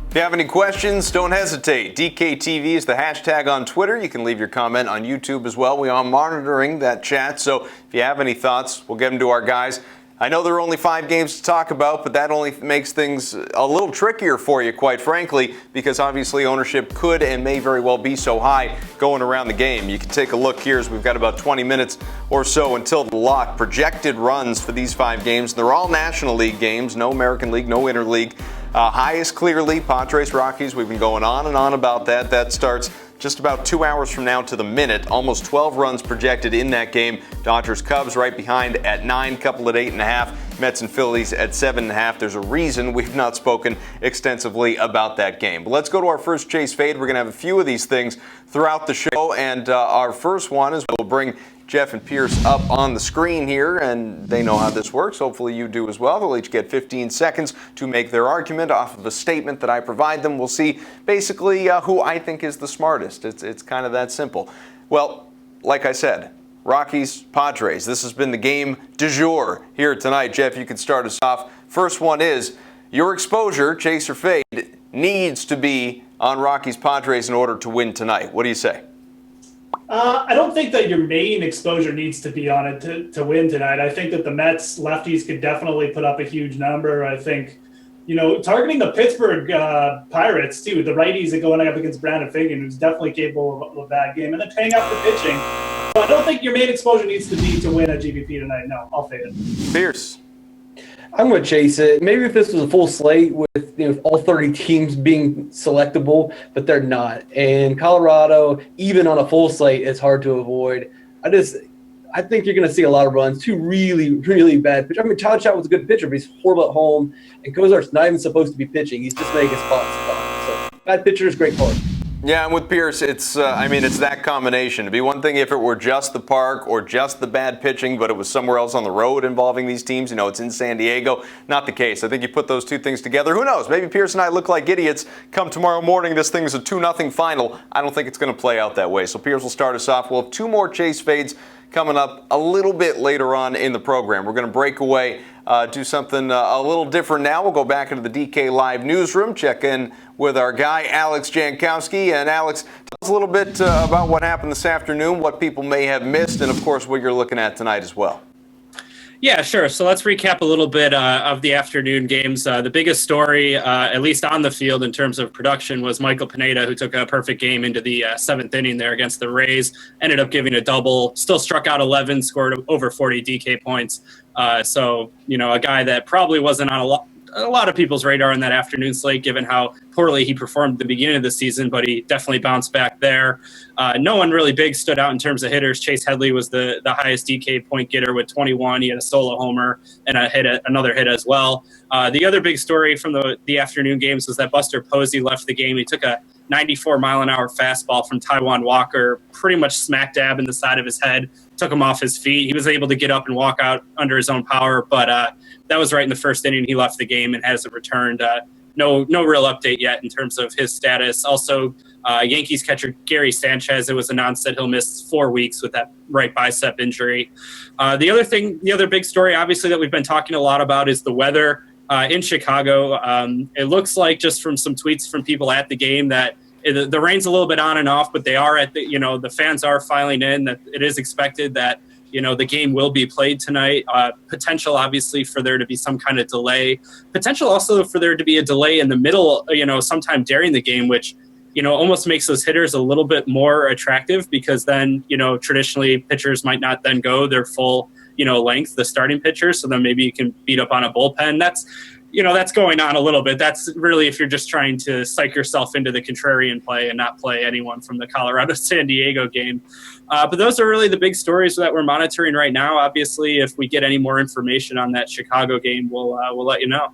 If you have any questions, don't hesitate. DKTV is the hashtag on Twitter. You can leave your comment on YouTube as well. We are monitoring that chat, so if you have any thoughts, we'll get them to our guys. I know there are only 5 games to talk about, but that only makes things a little trickier for you, quite frankly, because obviously ownership could and may very well be so high going around the game. You can take a look here as we've got about 20 minutes or so until the lock. Projected runs for these 5 games. They're all National League games, no American League, no Interleague. Highest clearly, Padres, Rockies. We've been going on and on about that. That starts just about 2 hours from now to the minute. Almost 12 runs projected in that game. Dodgers, Cubs right behind at 9, couple at 8.5. Mets and Phillies at 7.5. There's a reason we've not spoken extensively about that game. But let's go to our first chase fade. We're going to have a few of these things throughout the show. And our first one is we'll bring Geoff and Pearce up on the screen here, and they know how this works. Hopefully you do as well. They'll each get 15 seconds to make their argument off of a statement that I provide them. We'll see basically who I think is the smartest. It's kind of that simple. Well, like I said, Rockies, Padres. This has been the game du jour here tonight. Geoff, you can start us off. First one is your exposure, chase or fade, needs to be on Rockies, Padres in order to win tonight. What do you say? I don't think that your main exposure needs to be on it to win tonight. I think that the Mets lefties could definitely put up a huge number. I think, targeting the Pittsburgh Pirates, too, the righties are going up against Brandon Fagan, who's definitely capable of a bad game, and then paying up for pitching. So I don't think your main exposure needs to be to win a GPP tonight. No, I'll fade it. Pearce. I'm going to chase it. Maybe if this was a full slate with all 30 teams being selectable, but they're not. And Colorado, even on a full slate, is hard to avoid. I think you're going to see a lot of runs. 2 really, really bad pitchers. I mean, Todd Shot was a good pitcher, but he's horrible at home. And Kozar's not even supposed to be pitching. He's just making spots. So bad pitchers, great part. Yeah, and with Pearce, it's that combination. It'd be one thing if it were just the park or just the bad pitching, but it was somewhere else on the road involving these teams. It's in San Diego. Not the case. I think you put those 2 things together. Who knows? Maybe Pearce and I look like idiots come tomorrow morning. This thing's a 2-0 final. I don't think it's going to play out that way. So Pearce will start us off. We'll have 2 more chase fades coming up a little bit later on in the program. We're going to break away, do something a little different now. We'll go back into the DK Live newsroom, check in with our guy, Alex Jankowski. And Alex, tell us a little bit about what happened this afternoon, what people may have missed, and, of course, what you're looking at tonight as well. Yeah, sure. So let's recap a little bit of the afternoon games. The biggest story, at least on the field in terms of production, was Michael Pineda, who took a perfect game into the 7th inning there against the Rays, ended up giving a double, still struck out 11, scored over 40 DK points. So, a guy that probably wasn't on a lot of people's radar in that afternoon slate, given how poorly he performed at the beginning of the season, but he definitely bounced back there. No one really big stood out in terms of hitters. Chase Headley was the highest DK point getter with 21. He had a solo homer and another hit as well. The other big story from the afternoon games was that Buster Posey left the game. He took a 94-mile-an-hour fastball from Taijuan Walker, pretty much smack dab in the side of his head, took him off his feet. He was able to get up and walk out under his own power, but that was right in the first inning. He left the game and hasn't returned. No real update yet in terms of his status. Also, Yankees catcher Gary Sanchez, it was announced that he'll miss 4 weeks with that right bicep injury. The other big story, obviously, that we've been talking a lot about is the weather. in Chicago. It looks like, just from some tweets from people at the game, that the rain's a little bit on and off, but they are the fans are filing in that it is expected that, the game will be played tonight. Potential, obviously, for there to be some kind of delay. Potential also for there to be a delay in the middle, sometime during the game, which, almost makes those hitters a little bit more attractive, because then, traditionally pitchers might not then go their full, length, the starting pitchers. So then maybe you can beat up on a bullpen. That's going on a little bit. That's really if you're just trying to psych yourself into the contrarian play and not play anyone from the Colorado-San Diego game. But those are really the big stories that we're monitoring right now. Obviously, if we get any more information on that Chicago game, we'll let you know.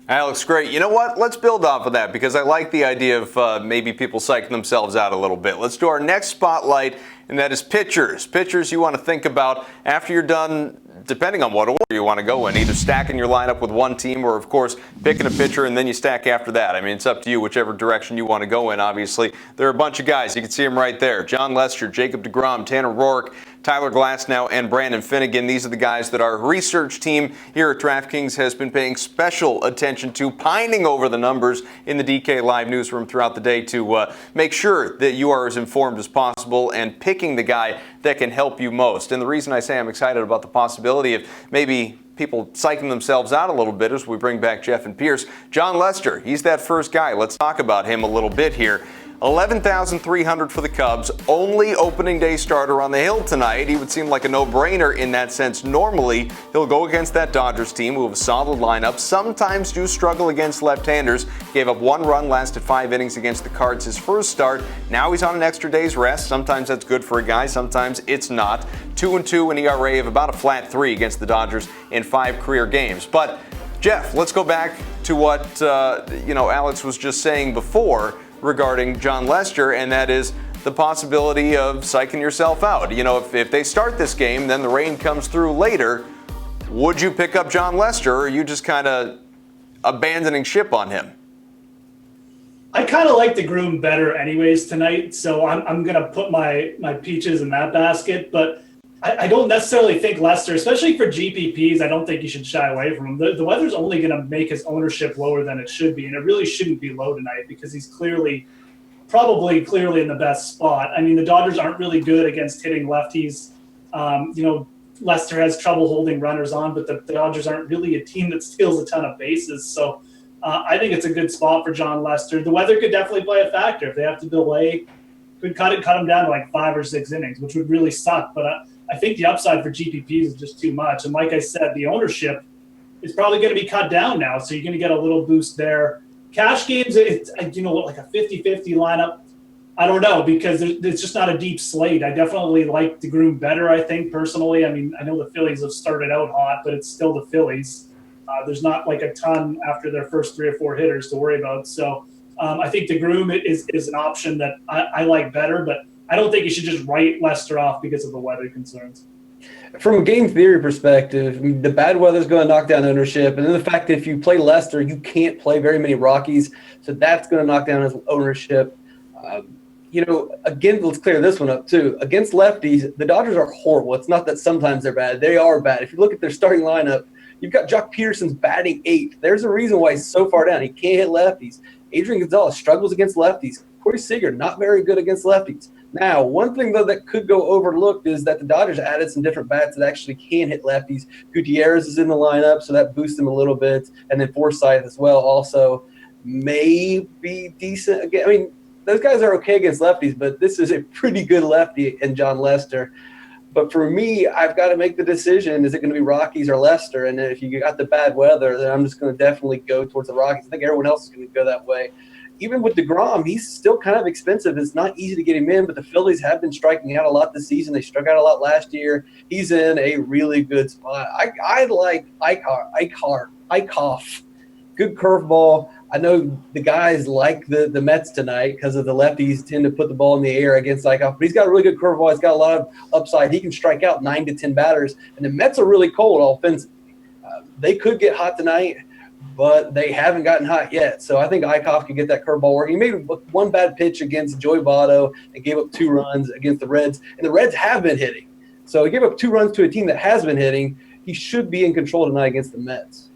Alex, great. You know what? Let's build off of that, because I like the idea of maybe people psyching themselves out a little bit. Let's do our next spotlight, and that is pitchers. Pitchers you want to think about after you're done, depending on what order you want to go in, either stacking your lineup with one team or, of course, picking a pitcher and then you stack after that. I mean, it's up to you, whichever direction you want to go in, obviously. There are a bunch of guys. You can see them right there. Jon Lester, Jacob deGrom, Tanner Roark, Tyler Glasnow, and Brandon Finnegan. These are the guys that our research team here at DraftKings has been paying special attention to, pining over the numbers in the DK Live newsroom throughout the day to make sure that you are as informed as possible and picking the guy that can help you most. And the reason I say I'm excited about the possibility of maybe people psyching themselves out a little bit as we bring back Geoff and Pearce. Jon Lester, he's that first guy. Let's talk about him a little bit here. 11,300 for the Cubs, only opening day starter on the hill tonight. He would seem like a no-brainer in that sense. Normally, he'll go against that Dodgers team who have a solid lineup, sometimes do struggle against left-handers. Gave up 1 run, lasted 5 innings against the Cards his first start. Now he's on an extra day's rest. Sometimes that's good for a guy, sometimes it's not. 2-2 in ERA of about a flat 3 against the Dodgers in 5 career games. But Geoff, let's go back to what Alex was just saying before regarding Jon Lester, and that is the possibility of psyching yourself out. If they start this game, then the rain comes through later, would you pick up Jon Lester, or are you just kind of abandoning ship on him? I kind of like deGrom better anyways tonight, so I'm going to put my peaches in that basket, but I don't necessarily think Lester, especially for GPPs, I don't think you should shy away from him. The weather's only going to make his ownership lower than it should be, and it really shouldn't be low tonight because he's probably clearly in the best spot. I mean, the Dodgers aren't really good against hitting lefties. Lester has trouble holding runners on, but the Dodgers aren't really a team that steals a ton of bases. So I think it's a good spot for Jon Lester. The weather could definitely play a factor. If they have to delay, could cut him down to like 5 or 6 innings, which would really suck. But I think the upside for GPPs is just too much. And like I said, the ownership is probably going to be cut down now, so you're going to get a little boost there. Cash games, it's like a 50-50 lineup. I don't know, because it's just not a deep slate. I definitely like deGrom better, I think, personally. I mean, I know the Phillies have started out hot, but it's still the Phillies. There's not like a ton after their first 3 or 4 hitters to worry about. So I think deGrom is an option that I like better, but I don't think you should just write Lester off because of the weather concerns. From a game theory perspective, I mean, the bad weather is going to knock down ownership. And then the fact that if you play Lester, you can't play very many Rockies. So that's going to knock down his ownership. Again, let's clear this one up too. Against lefties, the Dodgers are horrible. It's not that sometimes they're bad. They are bad. If you look at their starting lineup, you've got Jock Peterson's batting 8th. There's a reason why he's so far down. He can't hit lefties. Adrian Gonzalez struggles against lefties. Corey Seager, not very good against lefties. Now, one thing, though, that could go overlooked is that the Dodgers added some different bats that actually can hit lefties. Gutierrez is in the lineup, so that boosts him a little bit. And then Forsythe as well also may be decent. Again, I mean, those guys are okay against lefties, but this is a pretty good lefty in Jon Lester. But for me, I've got to make the decision, is it going to be Rockies or Lester? And if you got the bad weather, then I'm just going to definitely go towards the Rockies. I think everyone else is going to go that way. Even with deGrom, he's still kind of expensive. It's not easy to get him in, but the Phillies have been striking out a lot this season. They struck out a lot last year. He's in a really good spot. I like Eichhoff. Good curveball. I know the guys like the Mets tonight because of the lefties tend to put the ball in the air against Eichhoff, but he's got a really good curveball. He's got a lot of upside. He can strike out 9 to 10 batters, and the Mets are really cold offensively. They could get hot tonight, but they haven't gotten hot yet. So I think Eichhoff could get that curveball working. He made one bad pitch against Joey Votto and gave up 2 runs against the Reds, and the Reds have been hitting. So he gave up 2 runs to a team that has been hitting. He should be in control tonight against the Mets.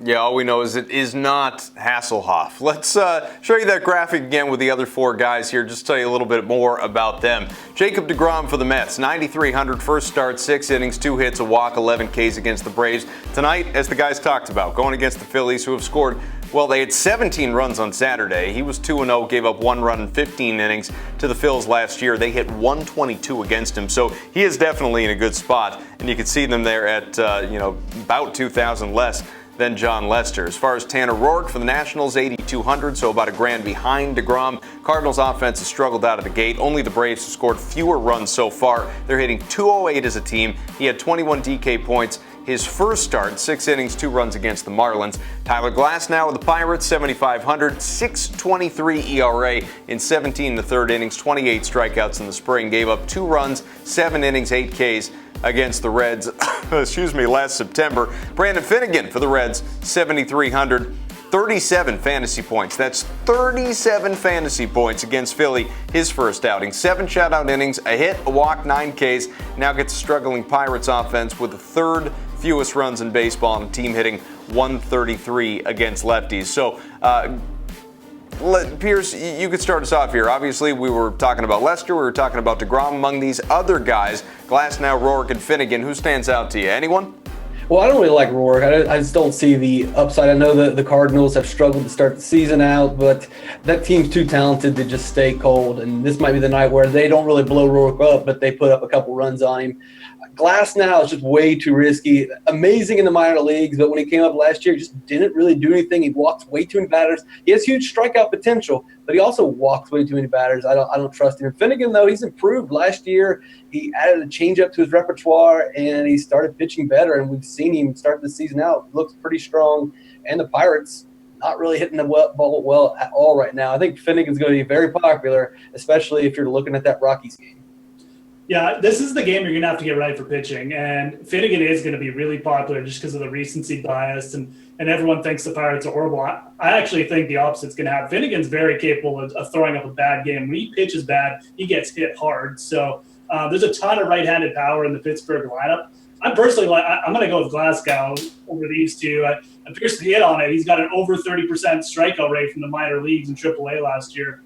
Yeah, all we know is it is not Hasselhoff. Let's show you that graphic again with the other four guys here, just tell you a little bit more about them. Jacob deGrom for the Mets, 9,300, first start, 6 innings, 2 hits, a walk, 11 Ks against the Braves. Tonight, as the guys talked about, going against the Phillies, who have scored, well, they had 17 runs on Saturday. He was 2-0, gave up 1 run in 15 innings to the Phils last year. They hit 122 against him, so he is definitely in a good spot, and you can see them there at, about 2,000 less than John Lester. As far as Tanner Roark for the Nationals, 8,200, so about $1,000 behind deGrom. Cardinals offense has struggled out of the gate. Only the Braves have scored fewer runs so far. They're hitting 208 as a team. He had 21 DK points his first start, 6 innings, 2 runs against the Marlins. Tyler Glasnow with the Pirates, 7,500, 6.23 ERA in 17 in the third innings, 28 strikeouts in the spring, gave up 2 runs, 7 innings, 8 Ks against the Reds, last September. Brandon Finnegan for the Reds, 7,300, 37 fantasy points. That's 37 fantasy points against Philly, his first outing. 7 shutout innings, a hit, a walk, 9 Ks. Now gets a struggling Pirates offense with the third fewest runs in baseball and a team hitting 133 against lefties. So, Pearce, you could start us off here. Obviously, we were talking about Lester. We were talking about deGrom. Among these other guys, Glasnow, Roark, and Finnegan, who stands out to you? Anyone? Well, I don't really like Roark. I just don't see the upside. I know that the Cardinals have struggled to start the season out, but that team's too talented to just stay cold. And this might be the night where they don't really blow Roark up, but they put up a couple runs on him. Glasnow is just way too risky. Amazing in the minor leagues, but when he came up last year, he just didn't really do anything. He walks way too many batters. He has huge strikeout potential, but he also walks way too many batters. I don't trust him. Finnegan, though, he's improved. Last year, he added a changeup to his repertoire, and he started pitching better, and we've seen him start the season out. Looks pretty strong, and the Pirates not really hitting the ball well at all right now. I think Finnegan's going to be very popular, especially if you're looking at that Rockies game. Yeah, this is the game you're going to have to get right for pitching. And Finnegan is going to be really popular just because of the recency bias. And everyone thinks the Pirates are horrible. I actually think the opposite's going to happen. Finnegan's very capable of throwing up a bad game. When he pitches bad, he gets hit hard. So there's a ton of right-handed power in the Pittsburgh lineup. I'm personally I'm going to go with Glasgow over these two. And Pearce hit on it. He's got an over 30% strikeout rate from the minor leagues in AAA last year.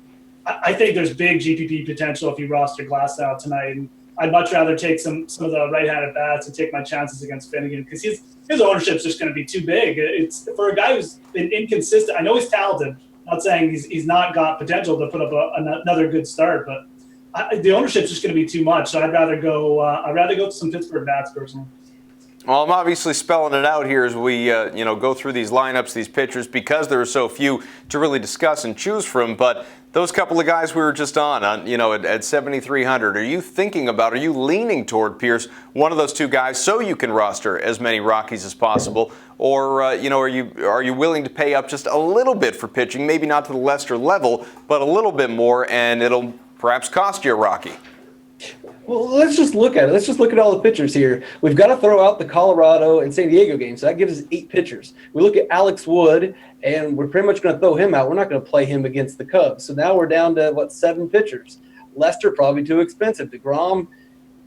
I think there's big GPP potential if you roster Glasnow tonight, and I'd much rather take some of the right-handed bats and take my chances against Finnegan because his ownership's just going to be too big. It's for a guy who's been inconsistent. I know he's talented. I'm not saying he's not got potential to put up another good start, but the ownership's just going to be too much. So I'd rather go to some Pittsburgh bats personally. Well, I'm obviously spelling it out here as we go through these lineups, these pitchers, because there are so few to really discuss and choose from. But those couple of guys we were just on at 7,300, are you leaning toward, Pearce, one of those two guys so you can roster as many Rockies as possible? Or, are you willing to pay up just a little bit for pitching, maybe not to the Lester level, but a little bit more, and it'll perhaps cost you a Rocky? Well, let's just look at it. Let's just look at all the pitchers here. We've got to throw out the Colorado and San Diego games. So that gives us 8 pitchers. We look at Alex Wood, and we're pretty much going to throw him out. We're not going to play him against the Cubs. So now we're down to, 7 pitchers. Lester, probably too expensive. deGrom,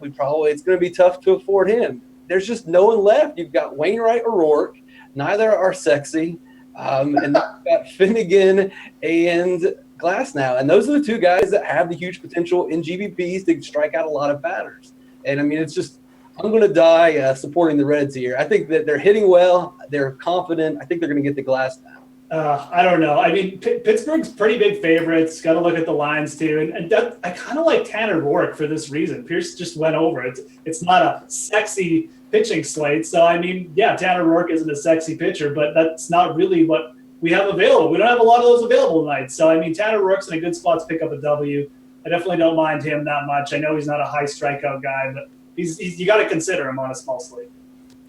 it's going to be tough to afford him. There's just no one left. You've got Wainwright or Roark. Neither are sexy. And then you've got Finnegan and Glasnow, and those are the two guys that have the huge potential in GPPs to strike out a lot of batters. And I mean, it's just, I'm going to die supporting the Reds here. I think that they're hitting well, they're confident. I think they're going to get the Glasnow. I don't know. I mean, Pittsburgh's pretty big favorites. Got to look at the lines too, and I kind of like Tanner Roark for this reason. Pearce just went over it. It's not a sexy pitching slate, so I mean, yeah, Tanner Roark isn't a sexy pitcher, but that's not really what we have available. We don't have a lot of those available tonight. So, I mean, Tanner Roark's in a good spot to pick up a W. I definitely don't mind him that much. I know he's not a high strikeout guy, but you got to consider him on a small slate.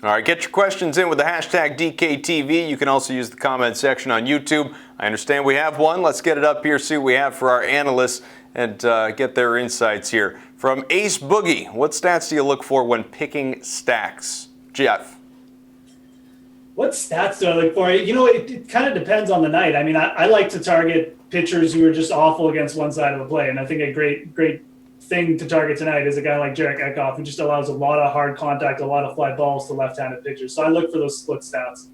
All right, get your questions in with the hashtag DKTV. You can also use the comment section on YouTube. I understand we have one. Let's get it up here, see what we have for our analysts, and get their insights here. From Ace Boogie, what stats do you look for when picking stacks? Geoff. What stats do I look for? It kind of depends on the night. I mean, I like to target pitchers who are just awful against one side of the play, and I think a great thing to target tonight is a guy like Jarek Eckhoff, who just allows a lot of hard contact, a lot of fly balls to left-handed pitchers. So I look for those split stats.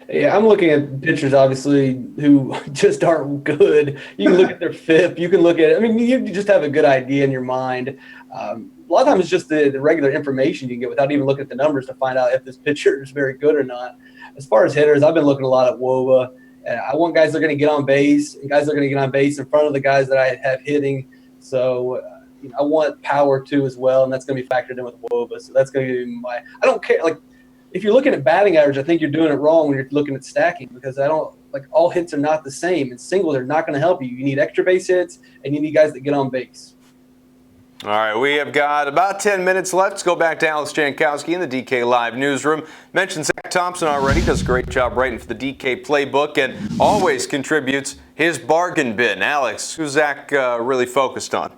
Yeah, I'm looking at pitchers, obviously, who just aren't good. You can look at their FIP. You can look at – I mean, you just have a good idea in your mind. A lot of times it's just the regular information you get without even looking at the numbers to find out if this pitcher is very good or not. As far as hitters, I've been looking a lot at WOBA. And I want guys that are going to get on base and guys that are going to get on base in front of the guys that I have hitting. So I want power too as well, and that's going to be factored in with WOBA. So that's going to be my – I don't care – like – if you're looking at batting average, I think you're doing it wrong when you're looking at stacking, because all hits are not the same, and singles are not going to help you. You need extra base hits, and you need guys that get on base. All right, we have got about 10 minutes left. Let's go back to Alex Jankowski in the DK Live newsroom. Mentioned Zach Thompson already, does a great job writing for the DK Playbook, and always contributes his bargain bin. Alex, who's Zach really focused on?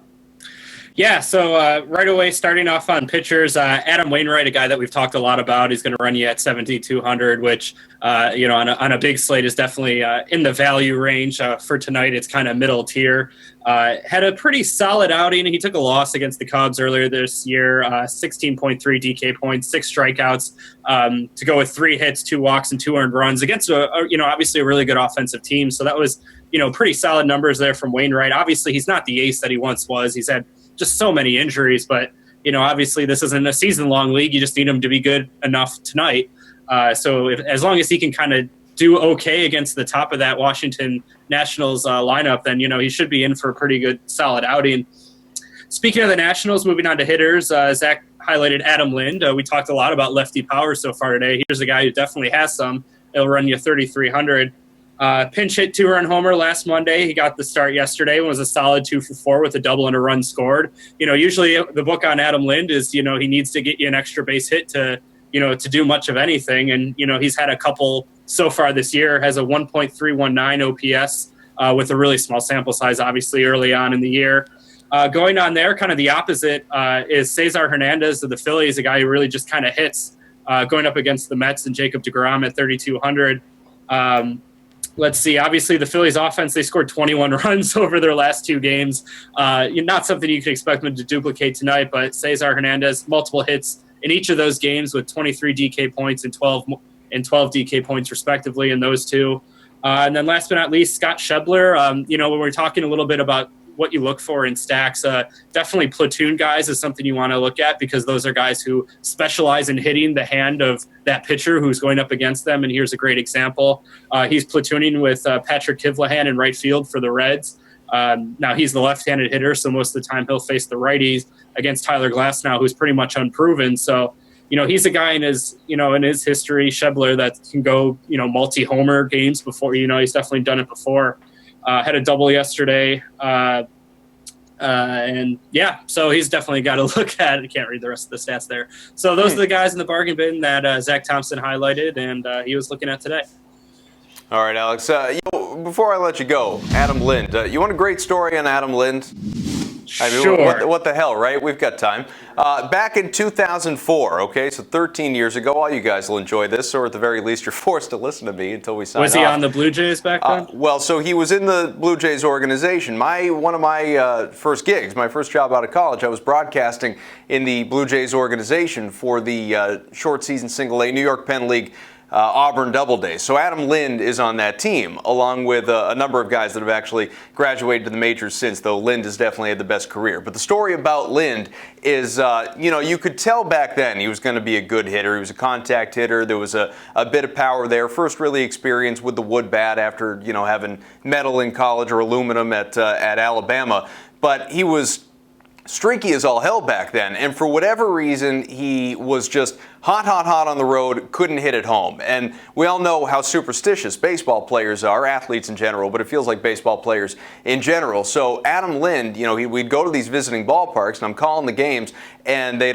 Yeah, so right away, starting off on pitchers, Adam Wainwright, a guy that we've talked a lot about, he's going to run you at 7,200, which, on a big slate is definitely in the value range. For tonight, it's kind of middle tier. Had a pretty solid outing. He took a loss against the Cubs earlier this year, 16.3 DK points, 6 strikeouts, to go with 3 hits, 2 walks, and 2 earned runs against, obviously a really good offensive team. So that was, pretty solid numbers there from Wainwright. Obviously, he's not the ace that he once was. He's had just so many injuries, but obviously this isn't a season-long league. You just need him to be good enough tonight. So as long as he can kind of do okay against the top of that Washington Nationals lineup, then he should be in for a pretty good, solid outing. Speaking of the Nationals, moving on to hitters, Zach highlighted Adam Lind. We talked a lot about lefty power so far today. Here's a guy who definitely has some. It'll run you 3,300. Pinch hit 2-run homer last Monday. He got the start yesterday and was a solid 2 for 4 with a double and a run scored. Usually the book on Adam Lind is, he needs to get you an extra base hit to do much of anything. And, he's had a couple so far this year, has a 1.319 OPS with a really small sample size, obviously early on in the year. Going on there, kind of the opposite is Cesar Hernandez of the Phillies, a guy who really just kind of hits going up against the Mets and Jacob deGrom at 3,200. Let's see. Obviously, the Phillies offense, they scored 21 runs over their last 2 games. Not something you could expect them to duplicate tonight, but Cesar Hernandez, multiple hits in each of those games with 23 DK points and 12 DK points respectively in those 2. And then last but not least, Scott Schebler. When we're talking a little bit about what you look for in stacks, definitely platoon guys is something you want to look at, because those are guys who specialize in hitting the hand of that pitcher who's going up against them. And here's a great example. He's platooning with Patrick Kivlahan in right field for the Reds. Now he's the left-handed hitter, so most of the time he'll face the righties against Tyler Glasnow, who's pretty much unproven. So, he's a guy in his history, Schebler, that can go, multi-homer games before. He's definitely done it before. Had a double yesterday. So he's definitely got to look at it. I can't read the rest of the stats there. So those are the guys in the bargain bin that Zach Thompson highlighted, and he was looking at today. All right, Alex. Before I let you go, Adam Lind. You want a great story on Adam Lind? I mean, Sure. What the hell, right? We've got time. Back in 2004, okay, so 13 years ago, all you guys will enjoy this, or at the very least, you're forced to listen to me until we sign off. Was he on the Blue Jays back then? Well, so he was in the Blue Jays organization. One of my first gigs, my first job out of college, I was broadcasting in the Blue Jays organization for the short season single A New York Penn League Auburn Doubleday. So Adam Lind is on that team, along with a number of guys that have actually graduated to the majors since, though Lind has definitely had the best career. But the story about Lind is, you could tell back then he was going to be a good hitter. He was a contact hitter. There was a bit of power there. First really experienced with the wood bat after, having metal in college or aluminum at Alabama. But he was streaky as all hell back then, and for whatever reason, he was just hot on the road, couldn't hit at home. And we all know how superstitious baseball players are, athletes in general, but it feels like baseball players in general. So Adam Lind, we'd go to these visiting ballparks, and I'm calling the games, and they'd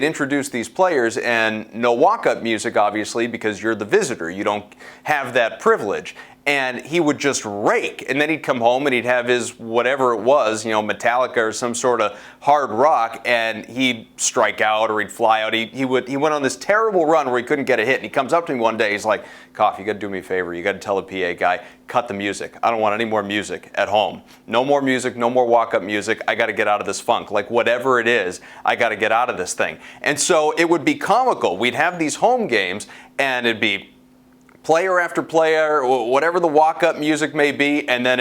introduce these players, and no walk-up music, obviously, because you're the visitor. You don't have that privilege. And he would just rake, and then he'd come home and he'd have his whatever it was, Metallica or some sort of hard rock, and he'd strike out or he'd fly out. He went on this terrible run where he couldn't get a hit, and he comes up to me one day, he's like, "Koff, you got to do me a favor. You got to tell the PA guy, cut the music. I don't want any more music at home. No more music, no more walk-up music. I got to get out of this funk. Like whatever it is, I got to get out of this thing." And so it would be comical. We'd have these home games, and it'd be player after player, whatever the walk-up music may be, and then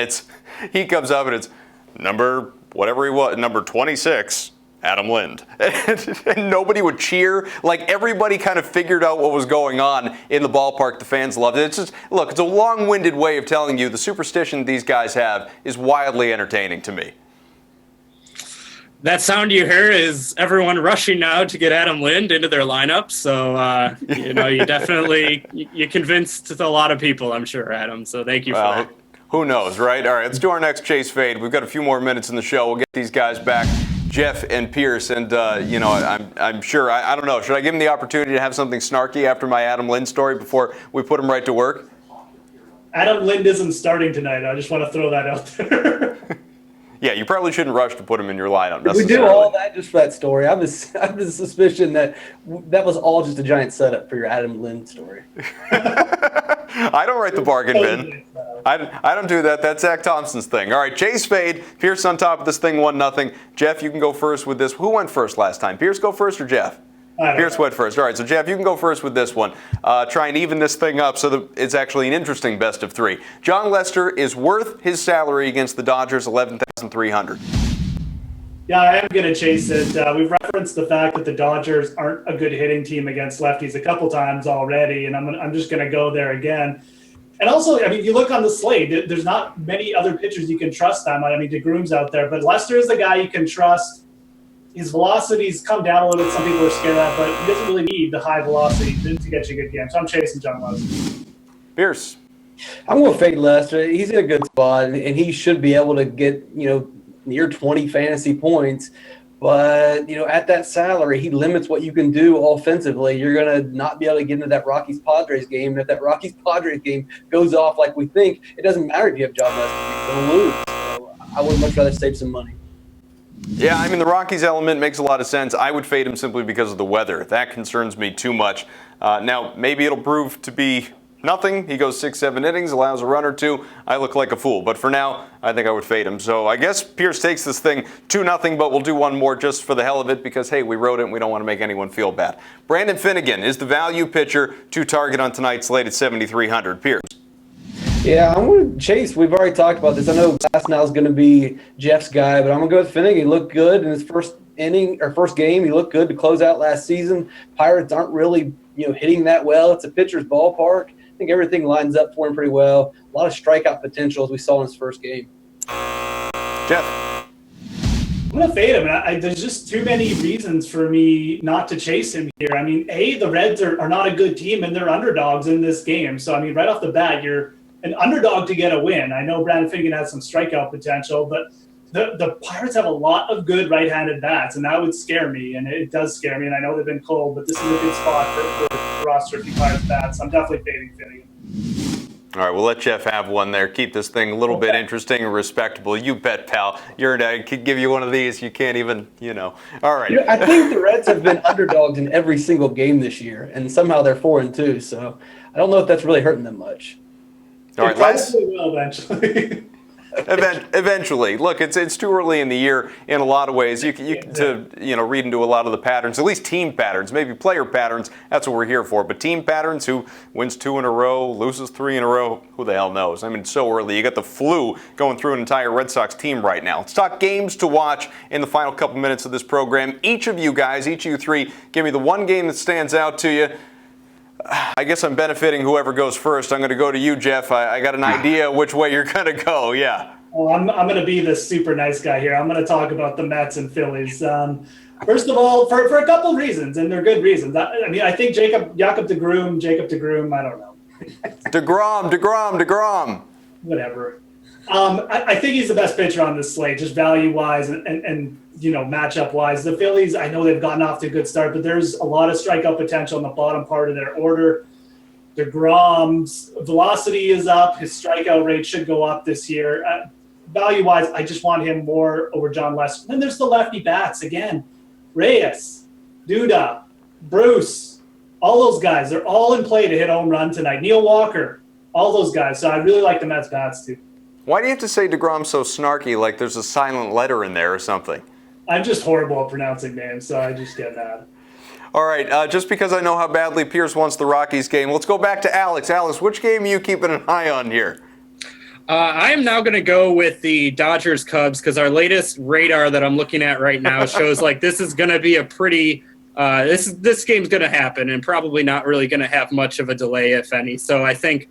he comes up and it's number 26, Adam Lind. And nobody would cheer. Like, everybody kind of figured out what was going on in the ballpark. The fans loved it. It's just, look, it's a long-winded way of telling you the superstition these guys have is wildly entertaining to me. That sound you hear is everyone rushing now to get Adam Lind into their lineup. So, you definitely, you convinced a lot of people, I'm sure, Adam. So thank you for that. Who knows, right? All right, let's do our next Chase Fade. We've got a few more minutes in the show. We'll get these guys back, Geoff and Pearce. And, I'm sure, I don't know, should I give him the opportunity to have something snarky after my Adam Lind story before we put him right to work? Adam Lind isn't starting tonight. I just want to throw that out there. Yeah, you probably shouldn't rush to put him in your lineup. We do all that just for that story. I have a suspicion that was all just a giant setup for your Adam Lind story. I don't write the bargain bin. I don't do that. That's Zach Thompson's thing. All right, Chase Fade. Pearce on top of this thing, 1-0. Geoff, you can go first with this. Who went first last time? Pearce go first or Geoff? Pearce went first. All right, so Geoff, you can go first with this one. Try and even this thing up so that it's actually an interesting best of three. Jon Lester is worth his salary against the Dodgers, $11,300. Yeah, I am going to chase it. We've referenced the fact that the Dodgers aren't a good hitting team against lefties a couple times already, and I'm just going to go there again. And also, I mean, you look on the slate, there's not many other pitchers you can trust them. I mean, DeGroome's out there, but Lester is the guy you can trust. His velocity's come down a little bit. Some people are scared of that, but he doesn't really need the high velocity to get you a good game. So I'm chasing Jon Lester. Pearce. I'm going to fade Lester. He's in a good spot, and he should be able to get, near 20 fantasy points. But, at that salary, he limits what you can do offensively. You're going to not be able to get into that Rockies-Padres game. And if that Rockies-Padres game goes off like we think, it doesn't matter if you have Jon Lester. You're going to lose. So I would much rather save some money. Yeah, I mean, the Rockies element makes a lot of sense. I would fade him simply because of the weather. That concerns me too much. Now, maybe it'll prove to be nothing. He goes 6-7 innings, allows a run or two. I look like a fool. But for now, I think I would fade him. So I guess Pearce takes this thing 2-0, but we'll do one more just for the hell of it because, hey, we wrote it and we don't want to make anyone feel bad. Brandon Finnegan is the value pitcher to target on tonight's slate at 7,300. Pearce. Yeah, I'm going to chase. We've already talked about this. I know Glasnow is going to be Geoff's guy, but I'm going to go with Finnegan. He looked good in his first game. He looked good to close out last season. Pirates aren't really, hitting that well. It's a pitcher's ballpark. I think everything lines up for him pretty well. A lot of strikeout potential as we saw in his first game. Geoff. I'm going to fade him. There's just too many reasons for me not to chase him here. I mean, the Reds are not a good team, and they're underdogs in this game. So, I mean, right off the bat, you're an underdog to get a win. I know Brandon Finnegan has some strikeout potential, but the Pirates have a lot of good right-handed bats, and that would scare me, and it does scare me. And I know they've been cold, but this is a good spot for roster a few Pirates bats. I'm definitely fading Finnegan. All right, we'll let Geoff have one there. Keep this thing a little bit interesting and respectable. You bet, pal. I could give you one of these. You can't even, All right. I think the Reds have been underdogs in every single game this year, and somehow they're 4-2. So I don't know if that's really hurting them much. All right, probably will eventually. Eventually. Look, it's too early in the year in a lot of ways. You read into a lot of the patterns, at least team patterns, maybe player patterns. That's what we're here for. But team patterns, who wins 2 in a row, loses 3 in a row, who the hell knows? I mean, it's so early. You got the flu going through an entire Red Sox team right now. Let's talk games to watch in the final couple minutes of this program. Each of you three, give me the one game that stands out to you. I guess I'm benefiting whoever goes first. I'm going to go to you, Geoff. I got an idea which way you're going to go. Yeah. Well, I'm going to be the super nice guy here. I'm going to talk about the Mets and Phillies. First of all, for a couple reasons, and they're good reasons. I think Jacob DeGrom, I don't know. DeGrom. Whatever. I think he's the best pitcher on this slate, just value-wise and matchup-wise. The Phillies, I know they've gotten off to a good start, but there's a lot of strikeout potential in the bottom part of their order. DeGrom's velocity is up. His strikeout rate should go up this year. Value-wise, I just want him more over Jon Lester. Then there's the lefty bats again. Reyes, Duda, Bruce, all those guys. They're all in play to hit home run tonight. Neil Walker, all those guys. So I really like the Mets bats too. Why do you have to say DeGrom so snarky, like there's a silent letter in there or something? I'm just horrible at pronouncing names, so I just get mad. All right, just because I know how badly Pearce wants the Rockies game, let's go back to Alex. Alex, which game are you keeping an eye on here? I am now going to go with the Dodgers Cubs because our latest radar that I'm looking at right now shows like this is going to be a pretty this game's going to happen and probably not really going to have much of a delay, if any. So I think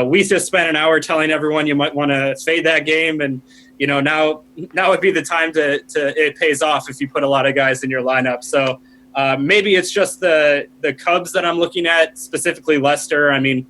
we just spent an hour telling everyone you might want to fade that game, and now would be the time to it pays off if you put a lot of guys in your lineup. So maybe it's just the Cubs that I'm looking at, specifically Lester. I mean,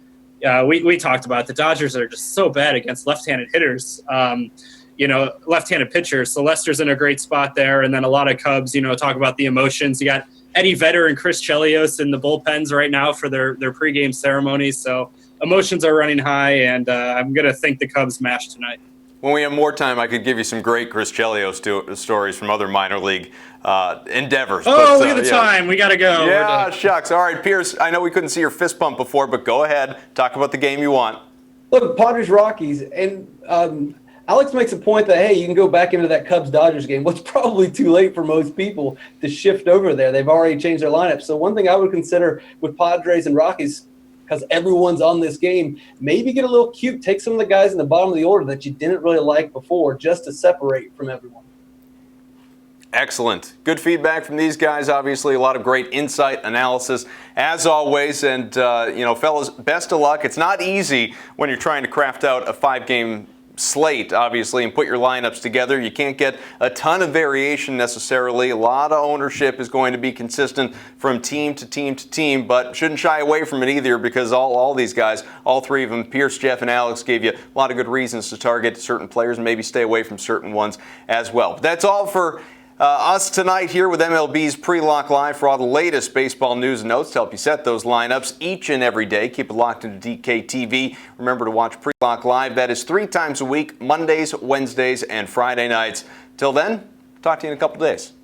we talked about the Dodgers are just so bad against left-handed hitters, left-handed pitchers. So Lester's in a great spot there. And then a lot of Cubs, talk about the emotions. You got Eddie Vedder and Chris Chelios in the bullpens right now for their pregame ceremonies. So emotions are running high, and I'm going to think the Cubs mash tonight. When we have more time, I could give you some great Chris Chelios stories from other minor league endeavors. Oh, look at the time. We got to go. Yeah, shucks. All right, Pearce, I know we couldn't see your fist pump before, but go ahead. Talk about the game you want. Look, Padres Rockies, and Alex makes a point that, hey, you can go back into that Cubs-Dodgers game. Well, it's probably too late for most people to shift over there. They've already changed their lineup. So one thing I would consider with Padres and Rockies, because everyone's on this game, maybe get a little cute, take some of the guys in the bottom of the order that you didn't really like before just to separate from everyone. Excellent. Good feedback from these guys. Obviously, a lot of great insight, analysis, as always. And, fellas, best of luck. It's not easy when you're trying to craft out a 5-game slate, obviously, and put your lineups together. You can't get a ton of variation necessarily. A lot of ownership is going to be consistent from team to team to team, but shouldn't shy away from it either because all these guys, all three of them, Pearce, Geoff, and Alex, gave you a lot of good reasons to target certain players and maybe stay away from certain ones as well. But that's all for us tonight here with MLB's Pre-Lock Live. For all the latest baseball news and notes to help you set those lineups each and every day, keep it locked into DKTV. Remember to watch Pre-Lock Live. That is 3 times a week, Mondays, Wednesdays, and Friday nights. Till then, talk to you in a couple days.